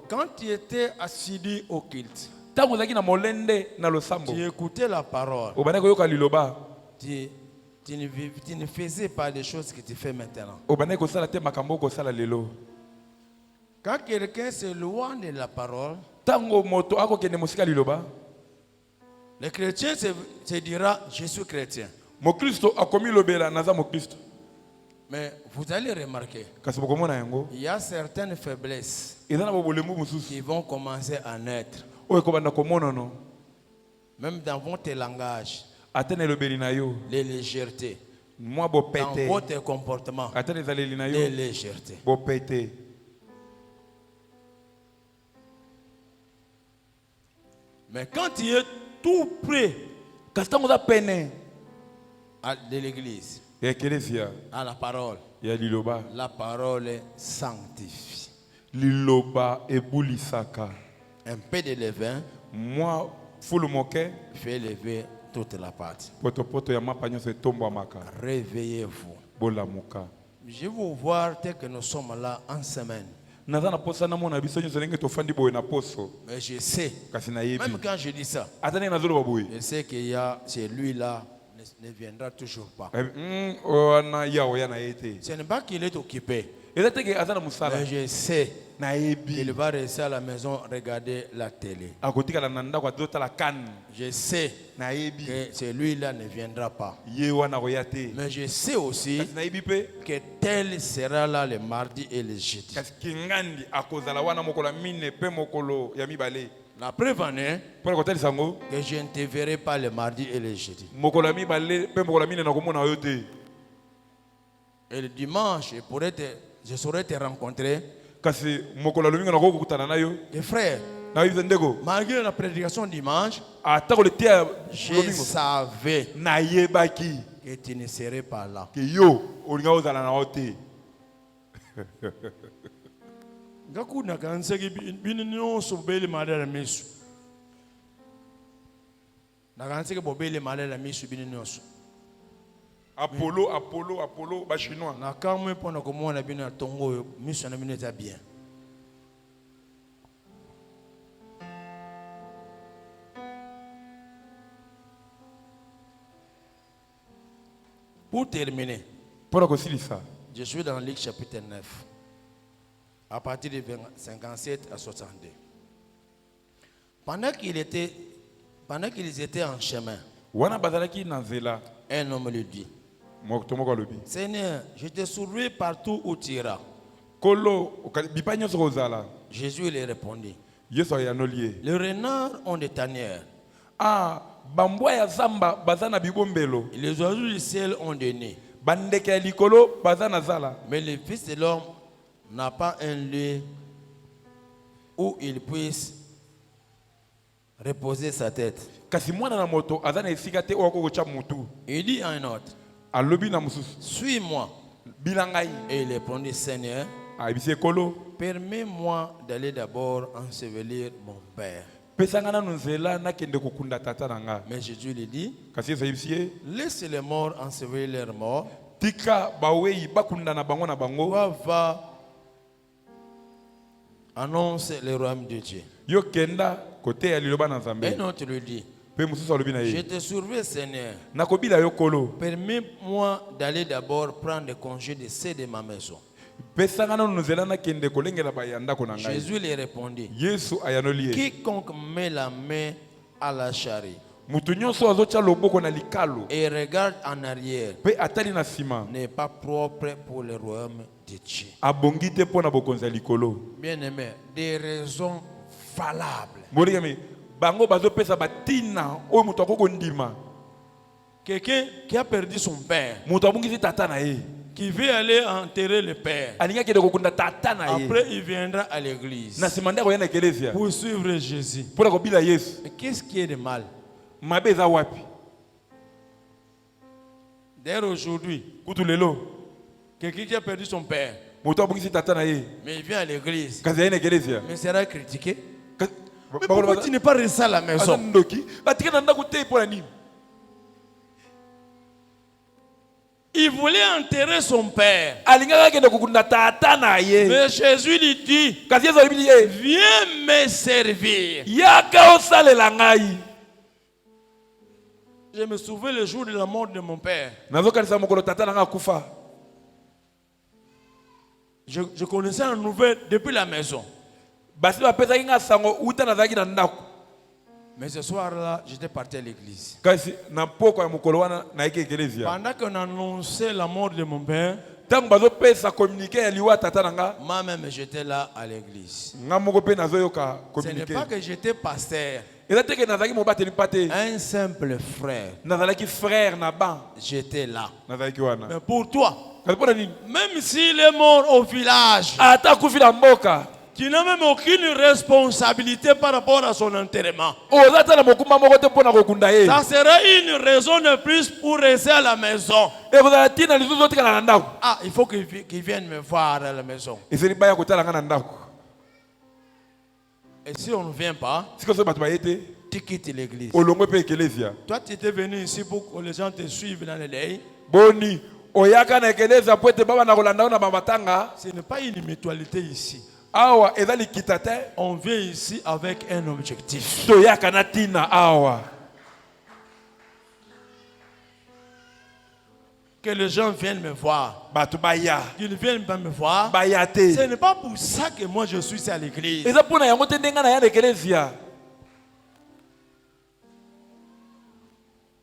quand tu étais assidu au culte, tu écoutais la parole, tu ne faisais pas des choses que tu fais maintenant. Quand quelqu'un s'éloigne de la parole, le chrétien se dira, je suis chrétien. Mais vous allez remarquer, il y a certaines faiblesses qui vont commencer à naître. Même dans votre langage, les légèretés. Dans votre comportement, les légèretés. Mais quand tu es tout près de l'église, à la parole sanctifie. Un peu de levain fait lever toute la pâte. Réveillez-vous. Je vais vous voir tel que nous sommes là en semaine. Mais je sais, même quand je dis ça, je sais qu'il y a celui-là ne viendra toujours pas. Ce n'est pas qu'il est occupé, mais je sais qu'il va rester à la maison regarder la télé. Je sais que celui-là ne viendra pas. Mais je sais aussi que tel sera là le mardi et le jeudi. La preuve en est que je ne te verrai pas le mardi et le jeudi. Et le dimanche, je saurais te rencontrer. Et frère, malgré la prédication dimanche, je savais que tu ne serais pas là. Apollo, chinois. Pour terminer, je suis dans Luc chapitre 9, à partir de 57 à 62. Pendant qu'ils étaient en chemin, un homme lui dit, Seigneur, je te suivrai partout où tu iras. Jésus lui répondit, les renards ont des tanières. Et les oiseaux du ciel ont des nids. Mais le Fils de l'homme n'a pas un lieu où il puisse reposer sa tête. Il dit à un autre, suis-moi. Et il répondit, Seigneur, permets-moi d'aller d'abord ensevelir mon père. Mais Jésus lui dit, laisse les morts ensevelir leurs morts. Toi, va annonce le royaume de Dieu. Un autre lui dit, je te surveille, Seigneur. Permets-moi d'aller d'abord prendre congé de ceux de ma maison. Jésus lui répondit, quiconque met la main à la charrue et regarde en arrière n'est pas propre pour le royaume de Dieu. Bien aimé, des raisons valables. Quelqu'un qui a perdu son père, qui veut aller enterrer le père, après il viendra à l'église pour suivre Jésus. Mais qu'est-ce qui est de mal? D'ailleurs aujourd'hui, quelqu'un qui a perdu son père, mais il vient à l'église, mais sera critiqué. Mais pourquoi tu n'es pas resté à la maison? Il voulait enterrer son père. Mais Jésus lui dit, viens me servir. Je me souviens le jour de la mort de mon père. Je connaissais la nouvelle depuis la maison. Mais ce soir-là, j'étais parti à l'église. Pendant qu'on annonçait la mort de mon père, moi-même j'étais là à l'église. Ce n'est pas que j'étais pasteur. Un simple frère. J'étais là. Mais pour toi, même s'il est mort au village, tu n'as même aucune responsabilité par rapport à son enterrement. Ça sera une raison de plus pour rester à la maison. Ah, il faut qu'il vienne me voir à la maison. Et si on ne vient pas, tu quittes l'église. Toi, tu étais venu ici pour que les gens te suivent dans les lits. Ce n'est pas une mutualité ici. On vient ici avec un objectif. Que les gens viennent me voir. Qu'ils ne viennent pas me voir. Ce n'est pas pour ça que moi je suis à l'église.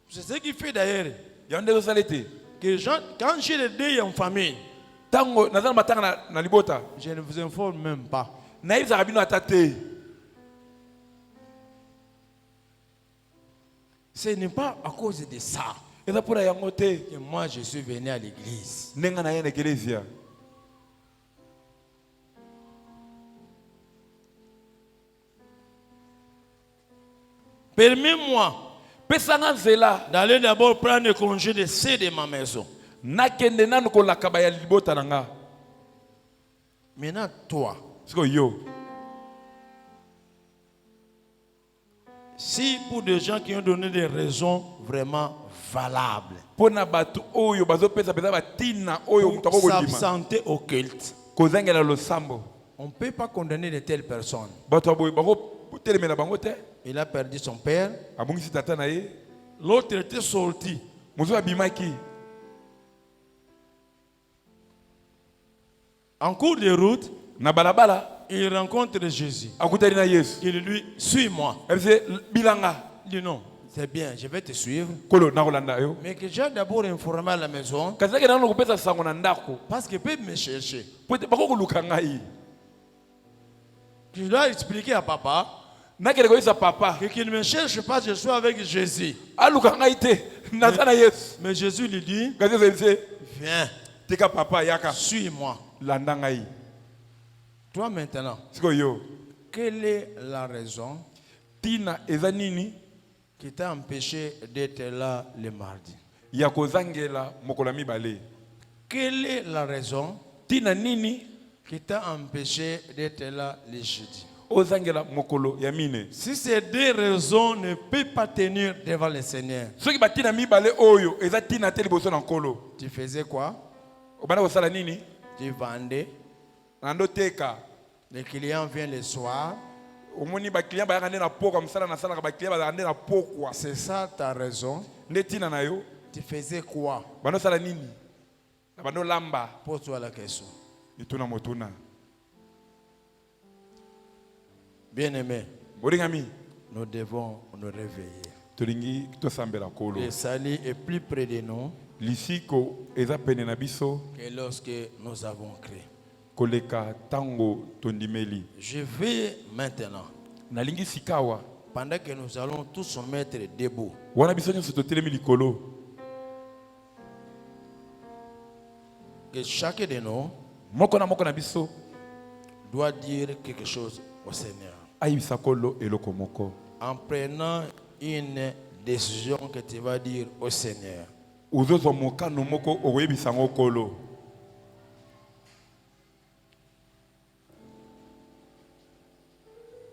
C'est ce qui fait d'ailleurs que les gens, quand j'ai des deuils en famille, je ne vous informe même pas. Ce n'est pas à cause de ça que moi je suis venu à l'église. Permets-moi d'aller d'abord prendre congé de ceux de ma maison. Maintenant, toi, si pour des gens qui ont donné des raisons vraiment valables pour s'absenter au culte, on ne peut pas condamner de telles personnes. Il a perdu son père. L'autre était sorti. En cours de route, il rencontre Jésus. Il lui suis moi. Il dit non, c'est bien, je vais te suivre. Mais que j'ai d'abord informé à la maison. Parce qu'il peut me chercher. Je dois expliquer à papa que qu'il ne me cherche pas, je suis avec Jésus. Mais Jésus lui dit, viens, suis-moi. Toi maintenant, quelle est la raison qui t'a empêché d'être là le mardi? Quelle est la raison qui t'a empêché d'être là le jeudi? Si ces deux raisons ne peuvent pas tenir devant le Seigneur, tu faisais quoi? Tu vendais. Les clients viennent le soir. C'est ça ta raison. Tu faisais quoi? Pose-toi la question. Bien-aimé, nous devons nous réveiller. Le salut est plus près de nous que lorsque nous avons créé. Je vais maintenant, pendant que nous allons tous nous mettre debout, que chacun de nous doit dire quelque chose au Seigneur. En prenant une décision que tu vas dire au Seigneur.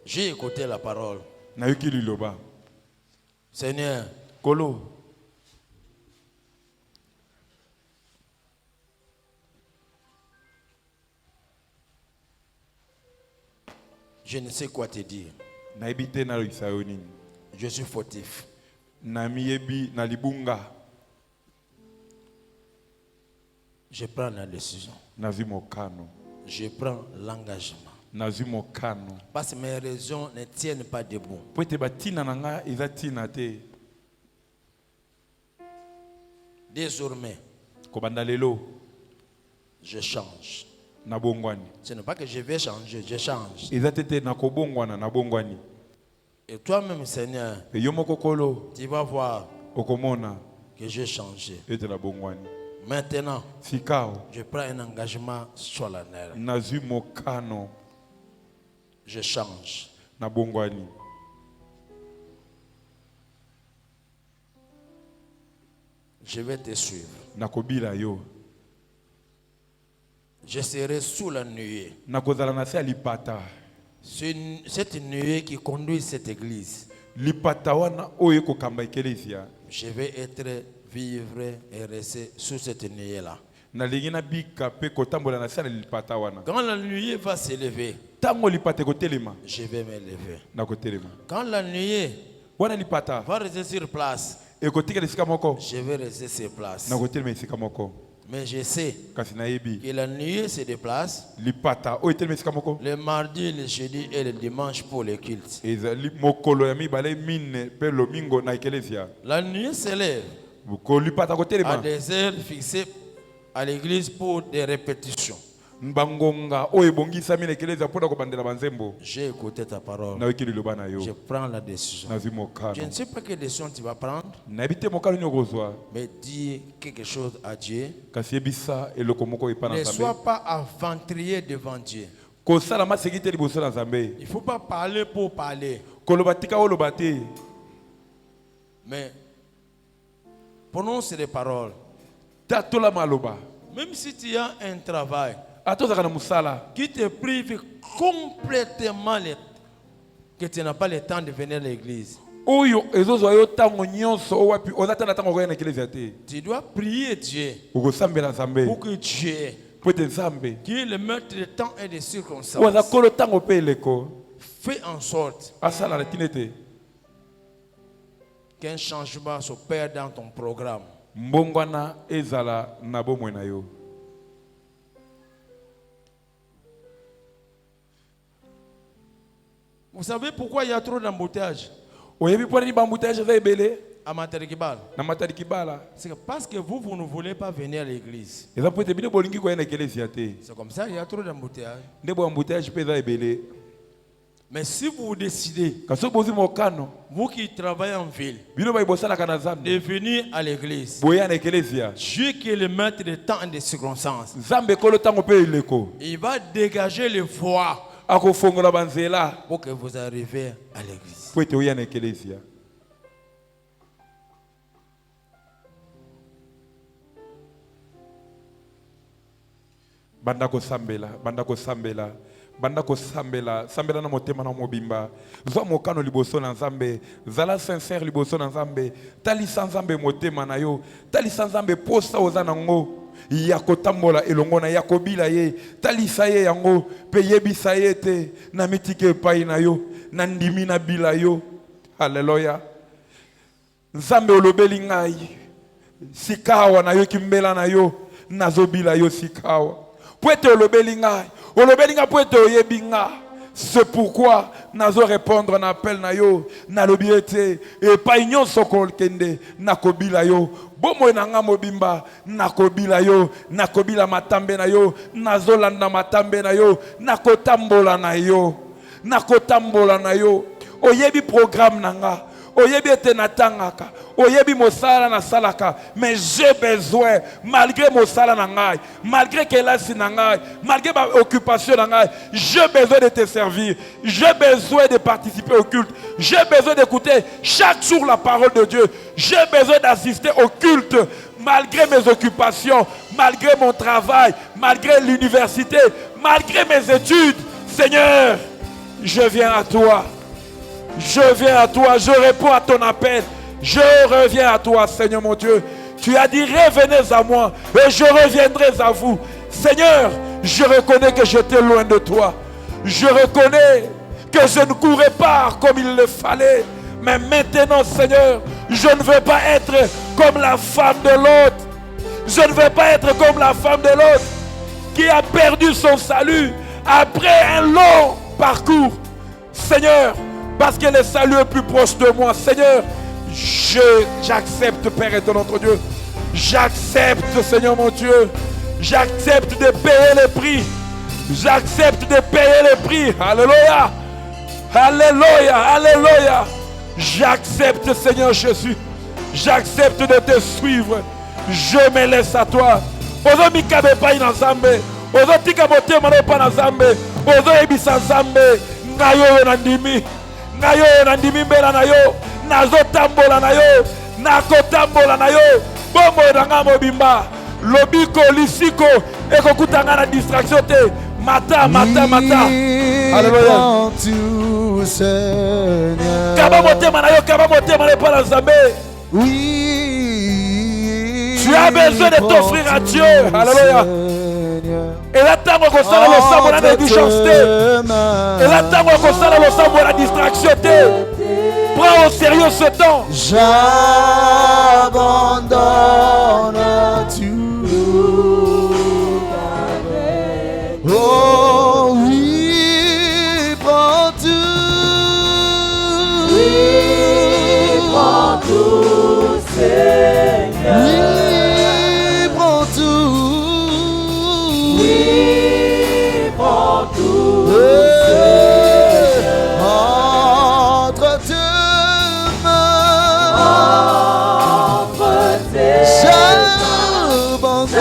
J'ai écouté la parole. Seigneur, je ne sais quoi te dire. Je suis fautif. Je prends la décision Je prends l'engagement. Parce que mes raisons ne tiennent pas debout. Désormais, je change. Ce n'est pas que je vais changer, je change. Et toi-même, Seigneur, tu vas voir que j'ai changé. Maintenant, je prends un engagement solennel. Je change. Je vais te suivre. Je serai sous la nuée. Cette nuée qui conduit cette église. Je vais vivre et rester sous cette nuée-là. Quand la nuée va s'élever, je vais me lever. Quand la nuée va rester sur place, je vais rester sur place. Mais je sais que la nuée se déplace le mardi, le jeudi et le dimanche pour le culte. La nuée s'élève à des heures fixées à l'église pour des répétitions. J'ai écouté ta parole. Je prends la décision. Je ne sais pas quelle décision tu vas prendre, mais dis quelque chose à Dieu. Ne sois pas aventurier devant Dieu. Il ne faut pas parler pour parler. Mais prononce les paroles. Même si tu as un travail qui te prive complètement, que tu n'as pas le temps de venir à l'église, tu dois prier Dieu pour que Dieu, qui est le maître de temps et des circonstances, fait en sorte qu'un changement s'opère dans ton programme. Vous savez pourquoi il y a trop d'embouteillages à Matarikibala? C'est parce que vous ne voulez pas venir à l'église. C'est comme ça qu'il y a trop d'embouteillages. Mais si vous décidez, vous qui travaillez en ville, de venir à l'église, Dieu qui est le maître des temps et des circonstances, il va dégager les voies pour que vous arriviez à l'église. Bandako sambela na motema na mobimba zwa mokano liboso na nzambe zala sincère liboso na nzambe talisa nzambe motema na yo talisa nzambe posa oza nango ya kotambola elongo na yakobila ye talisa ye yango pe yebisa ye te na mitike epai na yo na ndimi na bila yo. Haleluya. Nzambe olobeli ngai sikawa na yo kimbela na yo nazobila yo sikawa poete olobeli ngai c'est pourquoi nazo répondre na appel na yo na lobiete et pa nyonso kolkende nakobila yo bomo na nga mobimba nakobila yo nakobila matambe na yo nazolanda matambe na yo nakotambola na yo oyebi programme na nga oyebi ete natangaka oyebi mosala na salaka mais j'ai besoin malgré mosala na ngai malgré kelasi na ngai malgré ma occupation na ngai j'ai besoin de te servir j'ai besoin de participer au culte j'ai besoin d'écouter chaque jour la parole de Dieu j'ai besoin d'assister au culte malgré mes occupations malgré mon travail malgré l'université malgré mes études. Seigneur, je viens à toi. Je viens à toi, je réponds à ton appel. Je reviens à toi, Seigneur mon Dieu. Tu as dit, revenez à moi et je reviendrai à vous. Seigneur, je reconnais que j'étais loin de toi. Je reconnais que je ne courais pas comme il le fallait. Mais maintenant, Seigneur, je ne veux pas être comme la femme de l'autre. Je ne veux pas être comme la femme de l'autre. qui a perdu son salut après un long parcours. Seigneur, parce que le salut est plus proche de moi. Seigneur, j'accepte, Père éternel, notre Dieu. J'accepte, Seigneur mon Dieu. J'accepte de payer le prix. J'accepte de payer le prix. Alléluia. Alléluia. Alléluia. J'accepte, Seigneur Jésus. J'accepte de te suivre. Je me laisse à toi. Ozo mikabe pa ina Nzambe. Ozo tika motema na pa na Nzambe. Ozo ebisa Nzambe. Ngayo na ndimi. Ngayo na ndimi mbela na yo. Nazo tambola na yo. Nakotambola na yo. Bombo na mobimba. Lobiko lisiko ekokutanga na distraction te. Mata. Alléluia. Kaba motema na yo, kaba motema na pa na Nzambe. Oui. Tu as besoin de t'offrir à Dieu. Alléluia. Et là, tant qu'on s'en a le sang, la négligence. Et là, tant qu'on s'en a le sang, la distraction. Prends au sérieux ce temps. J'abandonne tout. Oh oui, prends tout. Oui, prends tout, Seigneur. Oui, prends tout. Oui, prends tout, Seigneur. Entre tes mains. Entre tes J'abandonne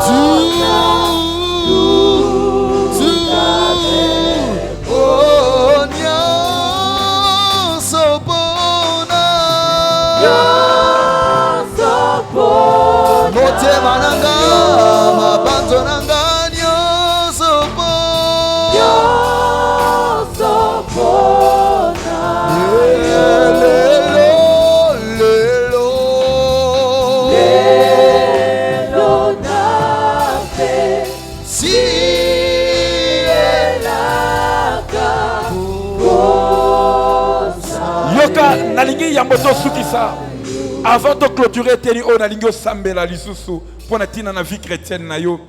tout. Nalingi yamboto sukisa. Avant de clôturer teni o nalingi sambela lisusu pour na tina na vie chrétienne na yo.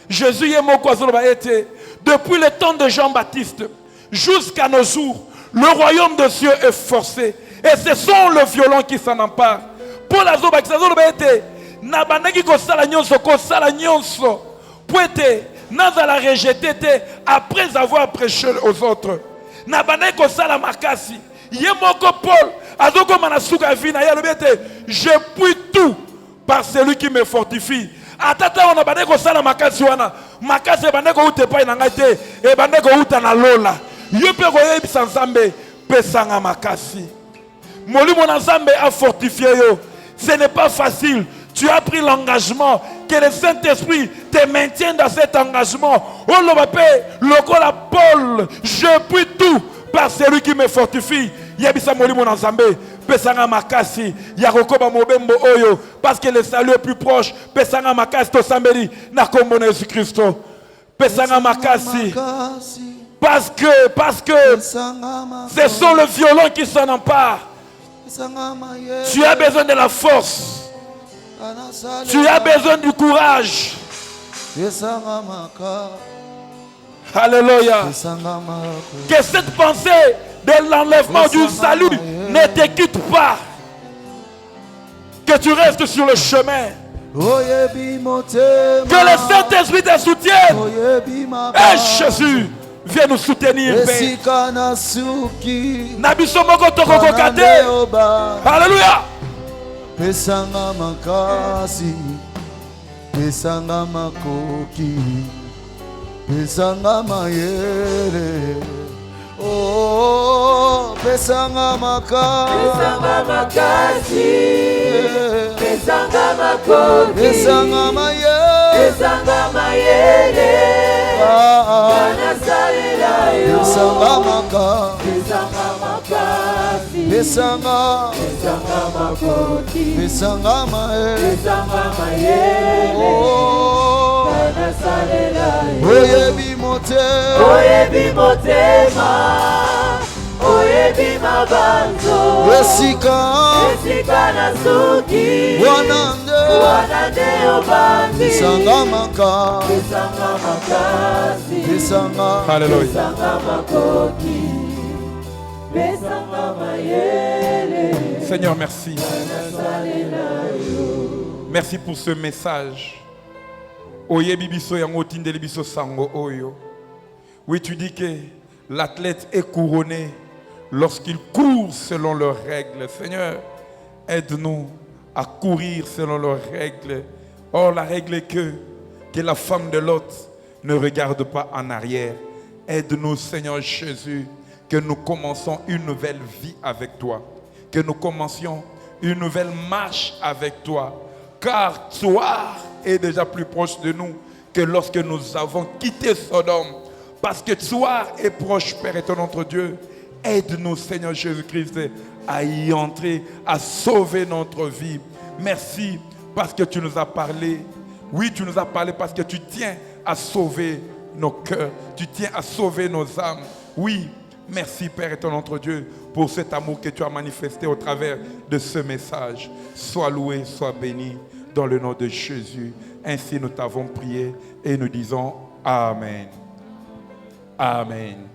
Jésus est mon kwazolo ba été depuis le temps de Jean-Baptiste jusqu'à nos jours, le royaume de Dieu est forcé et ce sont les violents qui s'en emparent. Pour la zoba kwazolo ba été na bandaki ko sala nyonso pour être nazala rejeté après avoir prêché aux autres. Na bandaki ko sala makasi. Yemoko Paul, azoko manasuka vina ya lobete, je puis tout par celui qui me fortifie. Atata on a bandeko sala makasi wana, makasi bandeko ute pa na ngate, e bandeko uta na lola. Yo pe ko yebisa Nzambe pesanga makasi. Molimo na Nzambe a fortifié yo. Ce n'est pas facile. Tu as pris l'engagement que le Saint-Esprit te maintienne dans cet engagement. Oh lokola Paul, je puis tout par celui qui me fortifie. Yebisa molimo na Nzambe pesanga makasi ya kokoba mobembo oyo parce que le salut est plus proche. Pesanga makasi to sambeli na kombo na Jésus Christ. Pesanga makasi parce que ce sont les violents qui s'en emparent. Tu as besoin de la force. Tu as besoin du courage. Alléluia. Que cette pensée de l'enlèvement du salut ne te quitte pas. Que tu restes sur le chemin. Que le Saint-Esprit te soutienne. Et Jésus, viens nous soutenir. Alléluia. Pesanga makasi, pesanga makoki, pesanga mayere. Oh, pesanga makasi, pesanga makoki, pesanga mayere, pesanga mayere. Pesanga makasi, pesanga makoki, pesanga mayere. Oh, oyebi motema, oyebi mabanzo, esika na suki, wanande Pesanga makasi. Pesanga. Alléluia. Seigneur, merci. Merci pour ce message. Oui, tu dis que l'athlète est couronné lorsqu'il court selon leurs règles. Seigneur, aide-nous à courir selon leurs règles. Or, la règle est que la femme de Lot ne regarde pas en arrière. Aide-nous, Seigneur Jésus, que nous commençons une nouvelle vie avec toi. Que nous commencions une nouvelle marche avec toi. Car toi est déjà plus proche de nous que lorsque nous avons quitté Sodome. Parce que toi est proche, Père éternel notre Dieu. Aide-nous, Seigneur Jésus-Christ, à y entrer, à sauver notre vie. Merci parce que tu nous as parlé. Oui, tu nous as parlé parce que tu tiens à sauver nos cœurs. Tu tiens à sauver nos âmes. Oui, merci Père éternel notre Dieu pour cet amour que tu as manifesté au travers de ce message. Sois loué, sois béni dans le nom de Jésus. Ainsi nous t'avons prié et nous disons Amen. Amen.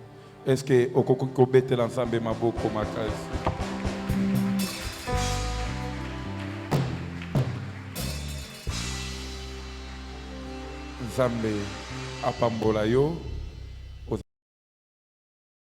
Est-ce que okoko bete l'ensemble maboko makasi? Nzambe apambola yo.